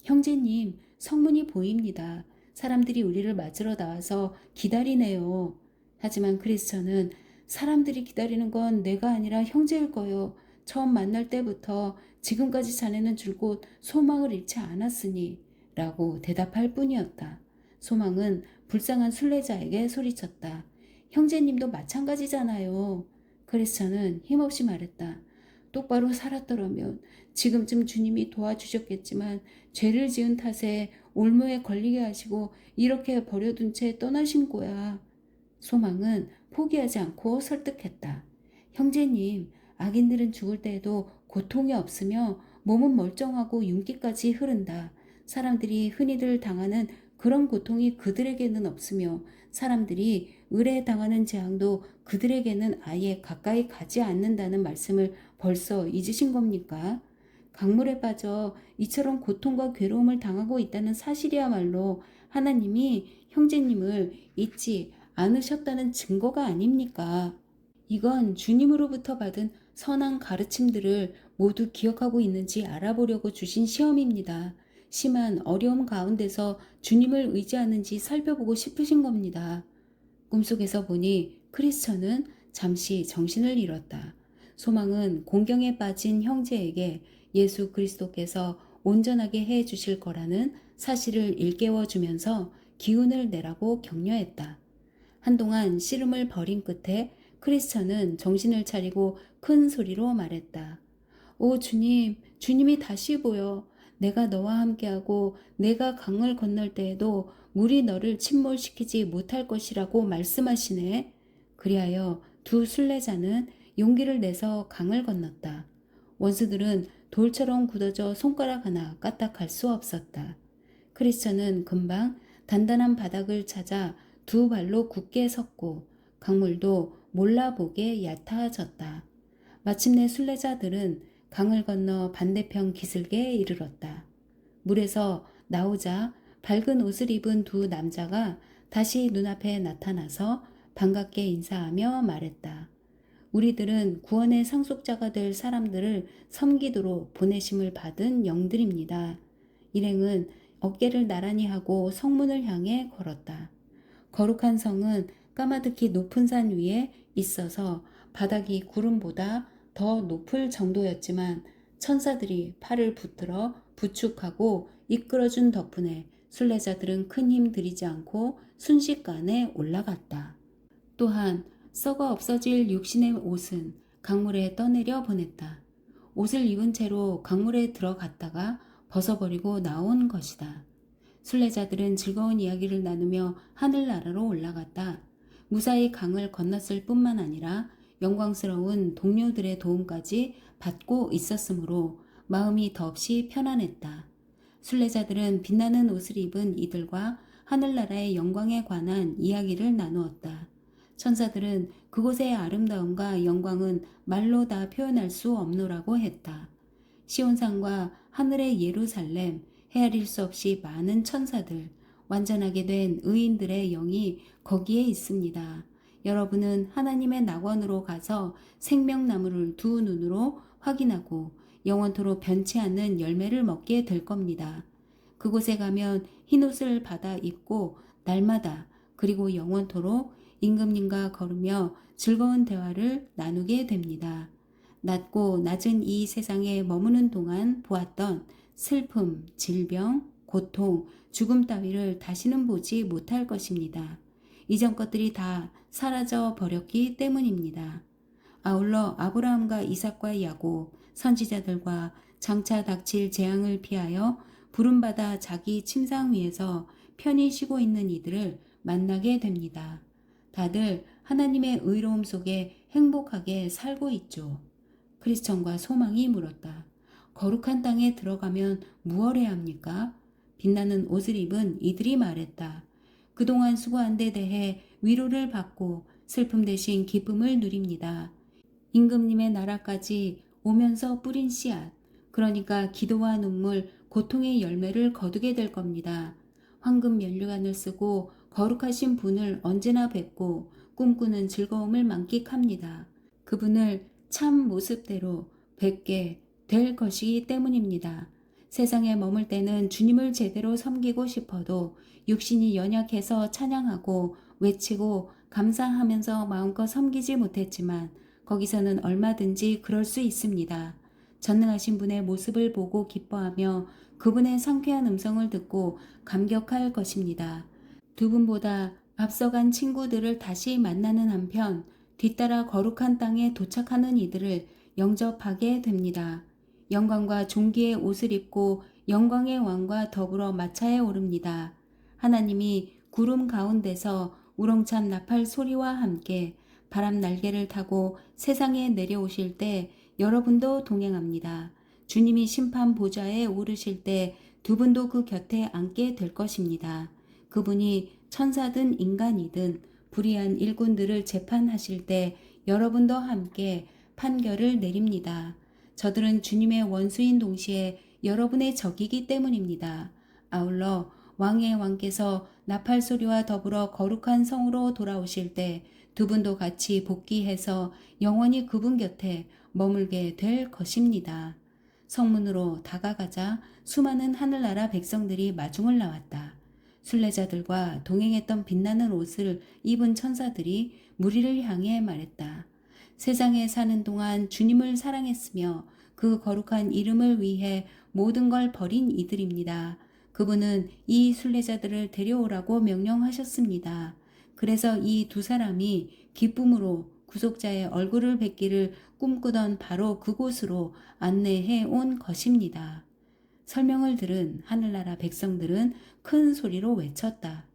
형제님, 성문이 보입니다. 사람들이 우리를 맞으러 나와서 기다리네요. 하지만 크리스천은 사람들이 기다리는 건 내가 아니라 형제일 거요. 처음 만날 때부터 지금까지 자네는 줄곧 소망을 잃지 않았으니 라고 대답할 뿐이었다. 소망은 불쌍한 순례자에게 소리쳤다. 형제님도 마찬가지잖아요. 크리스천은 힘없이 말했다. 똑바로 살았더라면 지금쯤 주님이 도와주셨겠지만 죄를 지은 탓에 올무에 걸리게 하시고 이렇게 버려둔 채 떠나신 거야. 소망은 포기하지 않고 설득했다. 형제님, 악인들은 죽을 때에도 고통이 없으며 몸은 멀쩡하고 윤기까지 흐른다. 사람들이 흔히들 당하는 그런 고통이 그들에게는 없으며 사람들이 의뢰당하는 재앙도 그들에게는 아예 가까이 가지 않는다는 말씀을 벌써 잊으신 겁니까? 강물에 빠져 이처럼 고통과 괴로움을 당하고 있다는 사실이야말로 하나님이 형제님을 잊지 않으셨다는 증거가 아닙니까? 이건 주님으로부터 받은 선한 가르침들을 모두 기억하고 있는지 알아보려고 주신 시험입니다. 심한 어려움 가운데서 주님을 의지하는지 살펴보고 싶으신 겁니다. 꿈속에서 보니 크리스천은 잠시 정신을 잃었다. 소망은 공경에 빠진 형제에게 예수 그리스도께서 온전하게 해 주실 거라는 사실을 일깨워 주면서 기운을 내라고 격려했다. 한동안 씨름을 벌인 끝에 크리스천은 정신을 차리고 큰 소리로 말했다. 오 주님, 주님이 다시 보여. 내가 너와 함께하고 내가 강을 건널 때에도 물이 너를 침몰시키지 못할 것이라고 말씀하시네. 그리하여 두 순례자는 용기를 내서 강을 건넜다. 원수들은 돌처럼 굳어져 손가락 하나 까딱할 수 없었다. 크리스천은 금방 단단한 바닥을 찾아 두 발로 굳게 섰고 강물도 몰라보게 얕아졌다. 마침내 순례자들은 강을 건너 반대편 기슭에 이르렀다. 물에서 나오자 밝은 옷을 입은 두 남자가 다시 눈앞에 나타나서 반갑게 인사하며 말했다. 우리들은 구원의 상속자가 될 사람들을 섬기도록 보내심을 받은 영들입니다. 일행은 어깨를 나란히 하고 성문을 향해 걸었다. 거룩한 성은 까마득히 높은 산 위에 있어서 바닥이 구름보다 더 높을 정도였지만 천사들이 팔을 붙들어 부축하고 이끌어준 덕분에 순례자들은 큰 힘 들이지 않고 순식간에 올라갔다. 또한 썩어 없어질 육신의 옷은 강물에 떠내려 보냈다. 옷을 입은 채로 강물에 들어갔다가 벗어버리고 나온 것이다. 순례자들은 즐거운 이야기를 나누며 하늘나라로 올라갔다. 무사히 강을 건넜을 뿐만 아니라 영광스러운 동료들의 도움까지 받고 있었으므로 마음이 더없이 편안했다. 순례자들은 빛나는 옷을 입은 이들과 하늘나라의 영광에 관한 이야기를 나누었다. 천사들은 그곳의 아름다움과 영광은 말로 다 표현할 수 없노라고 했다. 시온산과 하늘의 예루살렘, 헤아릴 수 없이 많은 천사들, 완전하게 된 의인들의 영이 거기에 있습니다. 여러분은 하나님의 낙원으로 가서 생명나무를 두 눈으로 확인하고 영원토록 변치 않는 열매를 먹게 될 겁니다. 그곳에 가면 흰옷을 받아 입고 날마다 그리고 영원토록 임금님과 걸으며 즐거운 대화를 나누게 됩니다. 낮고 낮은 이 세상에 머무는 동안 보았던 슬픔, 질병, 고통, 죽음 따위를 다시는 보지 못할 것입니다. 이전 것들이 다 사라져 버렸기 때문입니다. 아울러 아브라함과 이삭과 야곱, 선지자들과 장차 닥칠 재앙을 피하여 부름받아 자기 침상 위에서 편히 쉬고 있는 이들을 만나게 됩니다. 다들 하나님의 의로움 속에 행복하게 살고 있죠. 크리스천과 소망이 물었다. 거룩한 땅에 들어가면 무엇 해야 합니까? 빛나는 옷을 입은 이들이 말했다. 그동안 수고한 데 대해 위로를 받고 슬픔 대신 기쁨을 누립니다. 임금님의 나라까지 오면서 뿌린 씨앗, 그러니까 기도와 눈물, 고통의 열매를 거두게 될 겁니다. 황금 면류관을 쓰고 거룩하신 분을 언제나 뵙고 꿈꾸는 즐거움을 만끽합니다. 그분을 참 모습대로 뵙게 될 것이기 때문입니다. 세상에 머물 때는 주님을 제대로 섬기고 싶어도 육신이 연약해서 찬양하고 외치고 감사하면서 마음껏 섬기지 못했지만 거기서는 얼마든지 그럴 수 있습니다. 전능하신 분의 모습을 보고 기뻐하며 그분의 상쾌한 음성을 듣고 감격할 것입니다. 두 분보다 앞서간 친구들을 다시 만나는 한편 뒤따라 거룩한 땅에 도착하는 이들을 영접하게 됩니다. 영광과 존귀의 옷을 입고 영광의 왕과 더불어 마차에 오릅니다. 하나님이 구름 가운데서 우렁찬 나팔 소리와 함께 바람 날개를 타고 세상에 내려오실 때 여러분도 동행합니다. 주님이 심판 보좌에 오르실 때 두 분도 그 곁에 앉게 될 것입니다. 그분이 천사든 인간이든 불의한 일꾼들을 재판하실 때 여러분도 함께 판결을 내립니다. 저들은 주님의 원수인 동시에 여러분의 적이기 때문입니다. 아울러 왕의 왕께서 나팔 소리와 더불어 거룩한 성으로 돌아오실 때 두 분도 같이 복귀해서 영원히 그분 곁에 머물게 될 것입니다. 성문으로 다가가자 수많은 하늘나라 백성들이 마중을 나왔다. 순례자들과 동행했던 빛나는 옷을 입은 천사들이 무리를 향해 말했다. 세상에 사는 동안 주님을 사랑했으며 그 거룩한 이름을 위해 모든 걸 버린 이들입니다. 그분은 이 순례자들을 데려오라고 명령하셨습니다. 그래서 이 두 사람이 기쁨으로 구속자의 얼굴을 뵙기를 꿈꾸던 바로 그곳으로 안내해 온 것입니다. 설명을 들은 하늘나라 백성들은 큰 소리로 외쳤다.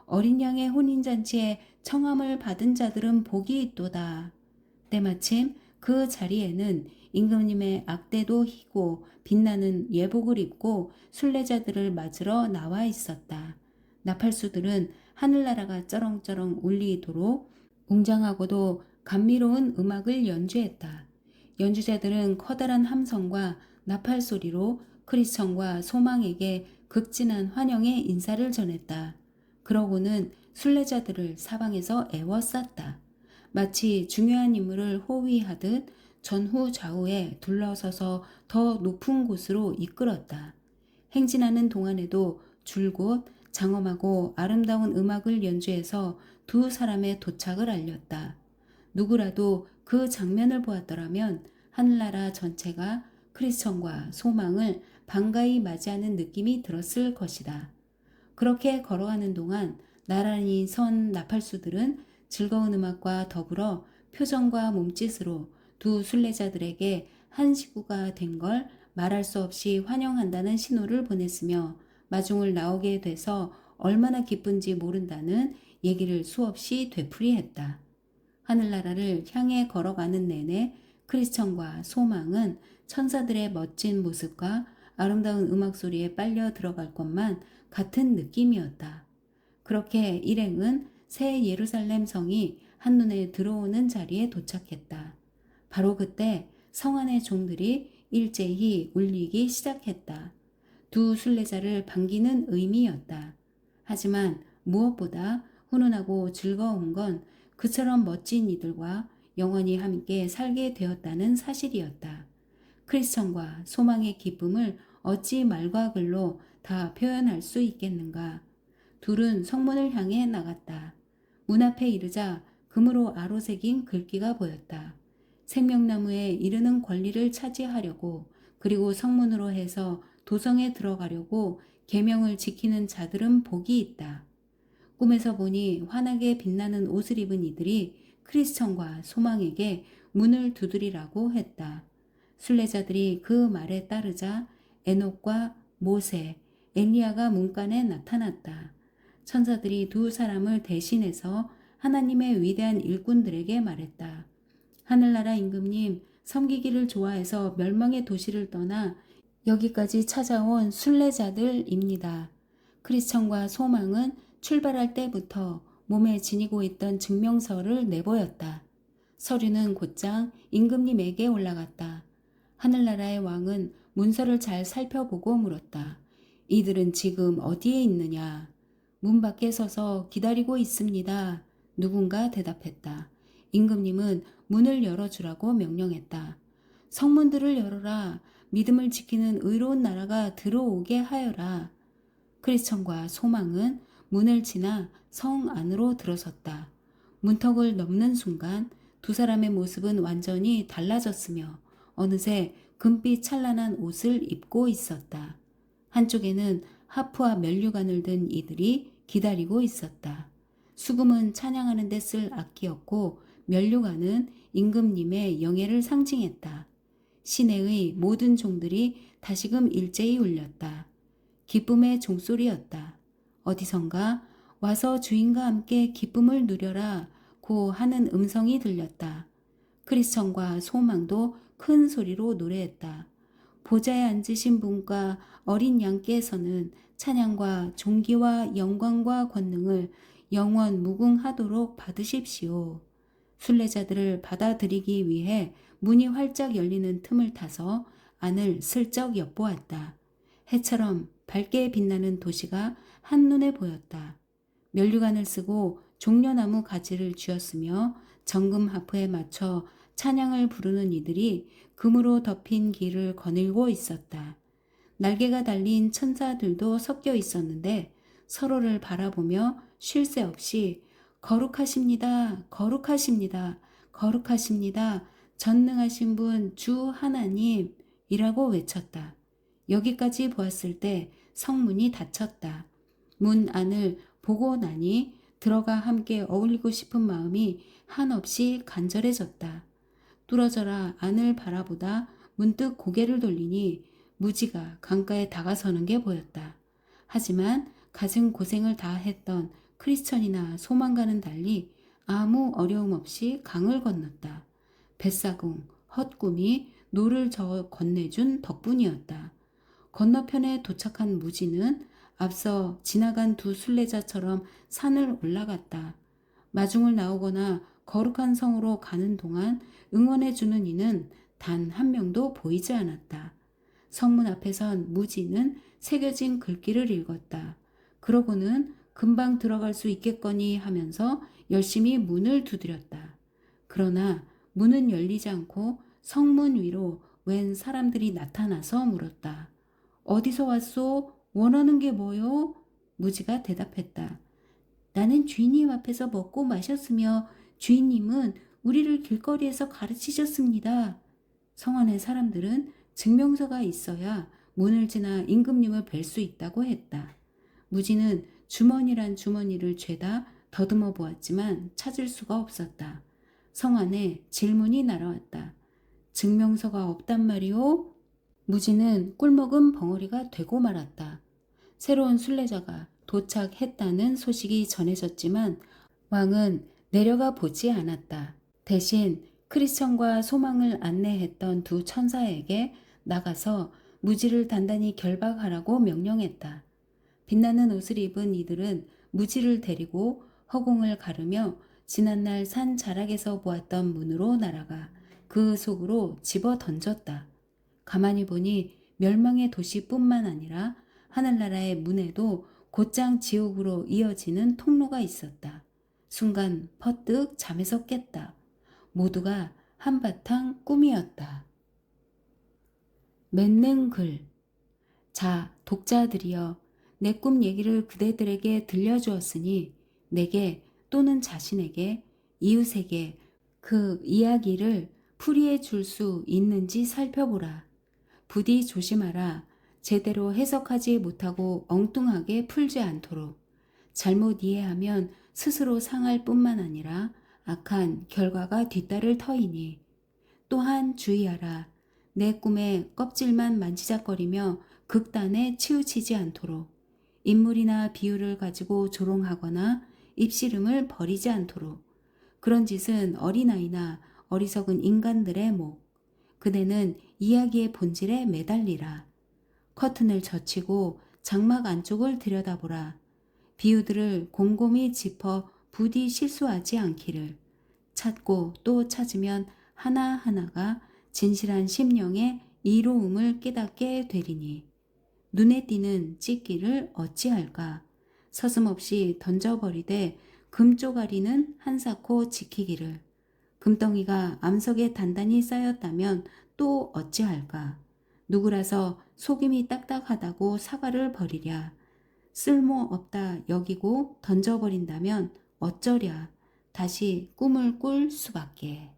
어린 양의 혼인잔치에 청함을 받은 자들은 복이 있도다. 때마침 그 자리에는 임금님의 악대도 희고 빛나는 예복을 입고 순례자들을 맞으러 나와 있었다. 나팔수들은 하늘나라가 쩌렁쩌렁 울리도록 웅장하고도 감미로운 음악을 연주했다. 연주자들은 커다란 함성과 나팔 소리로 크리스천과 소망에게 극진한 환영의 인사를 전했다. 그러고는 순례자들을 사방에서 애워쌌다. 마치 중요한 인물을 호위하듯 전후 좌우에 둘러서서 더 높은 곳으로 이끌었다. 행진하는 동안에도 줄곧 장엄하고 아름다운 음악을 연주해서 두 사람의 도착을 알렸다. 누구라도 그 장면을 보았더라면 하늘나라 전체가 크리스천과 소망을 반가이 맞이하는 느낌이 들었을 것이다. 그렇게 걸어가는 동안 나란히 선 나팔수들은 즐거운 음악과 더불어 표정과 몸짓으로 두 순례자들에게 한 식구가 된 걸 말할 수 없이 환영한다는 신호를 보냈으며 마중을 나오게 돼서 얼마나 기쁜지 모른다는 얘기를 수없이 되풀이했다. 하늘나라를 향해 걸어가는 내내 크리스천과 소망은 천사들의 멋진 모습과 아름다운 음악 소리에 빨려 들어갈 것만 같은 느낌이었다. 그렇게 일행은 새 예루살렘 성이 한눈에 들어오는 자리에 도착했다. 바로 그때 성 안의 종들이 일제히 울리기 시작했다. 두 순례자를 반기는 의미였다. 하지만 무엇보다 훈훈하고 즐거운 건 그처럼 멋진 이들과 영원히 함께 살게 되었다는 사실이었다. 크리스천과 소망의 기쁨을 어찌 말과 글로 다 표현할 수 있겠는가. 둘은 성문을 향해 나갔다. 문 앞에 이르자 금으로 아로새긴 글귀가 보였다. 생명나무에 이르는 권리를 차지하려고 그리고 성문으로 해서 도성에 들어가려고 계명을 지키는 자들은 복이 있다. 꿈에서 보니 환하게 빛나는 옷을 입은 이들이 크리스천과 소망에게 문을 두드리라고 했다. 순례자들이 그 말에 따르자 에녹과 모세, 엘리야가 문간에 나타났다. 천사들이 두 사람을 대신해서 하나님의 위대한 일꾼들에게 말했다. 하늘나라 임금님, 섬기기를 좋아해서 멸망의 도시를 떠나 여기까지 찾아온 순례자들입니다. 크리스천과 소망은 출발할 때부터 몸에 지니고 있던 증명서를 내보였다. 서류는 곧장 임금님에게 올라갔다. 하늘나라의 왕은 문서를 잘 살펴보고 물었다. 이들은 지금 어디에 있느냐? 문 밖에 서서 기다리고 있습니다. 누군가 대답했다. 임금님은 문을 열어주라고 명령했다. 성문들을 열어라. 믿음을 지키는 의로운 나라가 들어오게 하여라. 크리스천과 소망은 문을 지나 성 안으로 들어섰다. 문턱을 넘는 순간 두 사람의 모습은 완전히 달라졌으며 어느새 금빛 찬란한 옷을 입고 있었다. 한쪽에는 하프와 면류관을 든 이들이 기다리고 있었다. 수금은 찬양하는 데 쓸 악기였고 면류관은 임금님의 영예를 상징했다. 시내의 모든 종들이 다시금 일제히 울렸다. 기쁨의 종소리였다. 어디선가 와서 주인과 함께 기쁨을 누려라 고 하는 음성이 들렸다. 크리스천과 소망도 큰 소리로 노래했다. 보좌에 앉으신 분과 어린 양께서는 찬양과 존귀와 영광과 권능을 영원 무궁하도록 받으십시오. 순례자들을 받아들이기 위해 문이 활짝 열리는 틈을 타서 안을 슬쩍 엿보았다. 해처럼 밝게 빛나는 도시가 한눈에 보였다. 면류관을 쓰고 종려나무 가지를 쥐었으며 정금 하프에 맞춰 찬양을 부르는 이들이 금으로 덮인 길을 거닐고 있었다. 날개가 달린 천사들도 섞여 있었는데 서로를 바라보며 쉴 새 없이 거룩하십니다. 거룩하십니다. 거룩하십니다. 전능하신 분 주 하나님이라고 외쳤다. 여기까지 보았을 때 성문이 닫혔다. 문 안을 보고 나니 들어가 함께 어울리고 싶은 마음이 한없이 간절해졌다. 뚫어져라 안을 바라보다 문득 고개를 돌리니 무지가 강가에 다가서는 게 보였다. 하지만 갖은 고생을 다 했던 크리스천이나 소망과는 달리 아무 어려움 없이 강을 건넜다. 뱃사공, 헛꿈이 노를 저어 건네준 덕분이었다. 건너편에 도착한 무지는 앞서 지나간 두 순례자처럼 산을 올라갔다. 마중을 나오거나 거룩한 성으로 가는 동안 응원해주는 이는 단 한 명도 보이지 않았다. 성문 앞에 선 무지는 새겨진 글귀를 읽었다. 그러고는 금방 들어갈 수 있겠거니 하면서 열심히 문을 두드렸다. 그러나 문은 열리지 않고 성문 위로 웬 사람들이 나타나서 물었다. 어디서 왔소? 원하는 게 뭐요? 무지가 대답했다. 나는 주인님 앞에서 먹고 마셨으며 주인님은 우리를 길거리에서 가르치셨습니다. 성 안의 사람들은 증명서가 있어야 문을 지나 임금님을 뵐 수 있다고 했다. 무지는 주머니란 주머니를 죄다 더듬어 보았지만 찾을 수가 없었다. 성 안에 질문이 날아왔다. 증명서가 없단 말이오? 무지는 꿀먹은 벙어리가 되고 말았다. 새로운 순례자가 도착했다는 소식이 전해졌지만 왕은 내려가 보지 않았다. 대신 크리스천과 소망을 안내했던 두 천사에게 나가서 무지를 단단히 결박하라고 명령했다. 빛나는 옷을 입은 이들은 무지를 데리고 허공을 가르며 지난날 산 자락에서 보았던 문으로 날아가 그 속으로 집어 던졌다. 가만히 보니 멸망의 도시뿐만 아니라 하늘나라의 문에도 곧장 지옥으로 이어지는 통로가 있었다. 순간 퍼뜩 잠에서 깼다. 모두가 한바탕 꿈이었다. 맺는 글. 자, 독자들이여, 내 꿈 얘기를 그대들에게 들려주었으니 내게 또는 자신에게, 이웃에게 그 이야기를 풀이해 줄 수 있는지 살펴보라. 부디 조심하라. 제대로 해석하지 못하고 엉뚱하게 풀지 않도록. 잘못 이해하면 스스로 상할 뿐만 아니라 악한 결과가 뒤따를 터이니. 또한 주의하라. 내 꿈의 껍질만 만지작거리며 극단에 치우치지 않도록. 인물이나 비유를 가지고 조롱하거나 입씨름을 벌이지 않도록. 그런 짓은 어린아이나 어리석은 인간들의 목. 그대는 이야기의 본질에 매달리라. 커튼을 젖히고 장막 안쪽을 들여다보라. 비유들을 곰곰이 짚어 부디 실수하지 않기를. 찾고 또 찾으면 하나하나가 진실한 심령의 이로움을 깨닫게 되리니. 눈에 띄는 찢기를 어찌할까. 서슴없이 던져버리되 금쪼가리는 한사코 지키기를. 금덩이가 암석에 단단히 쌓였다면 또 어찌할까. 누구라서 속임이 딱딱하다고 사과를 버리랴. 쓸모없다 여기고 던져버린다면 어쩌랴. 다시 꿈을 꿀 수밖에.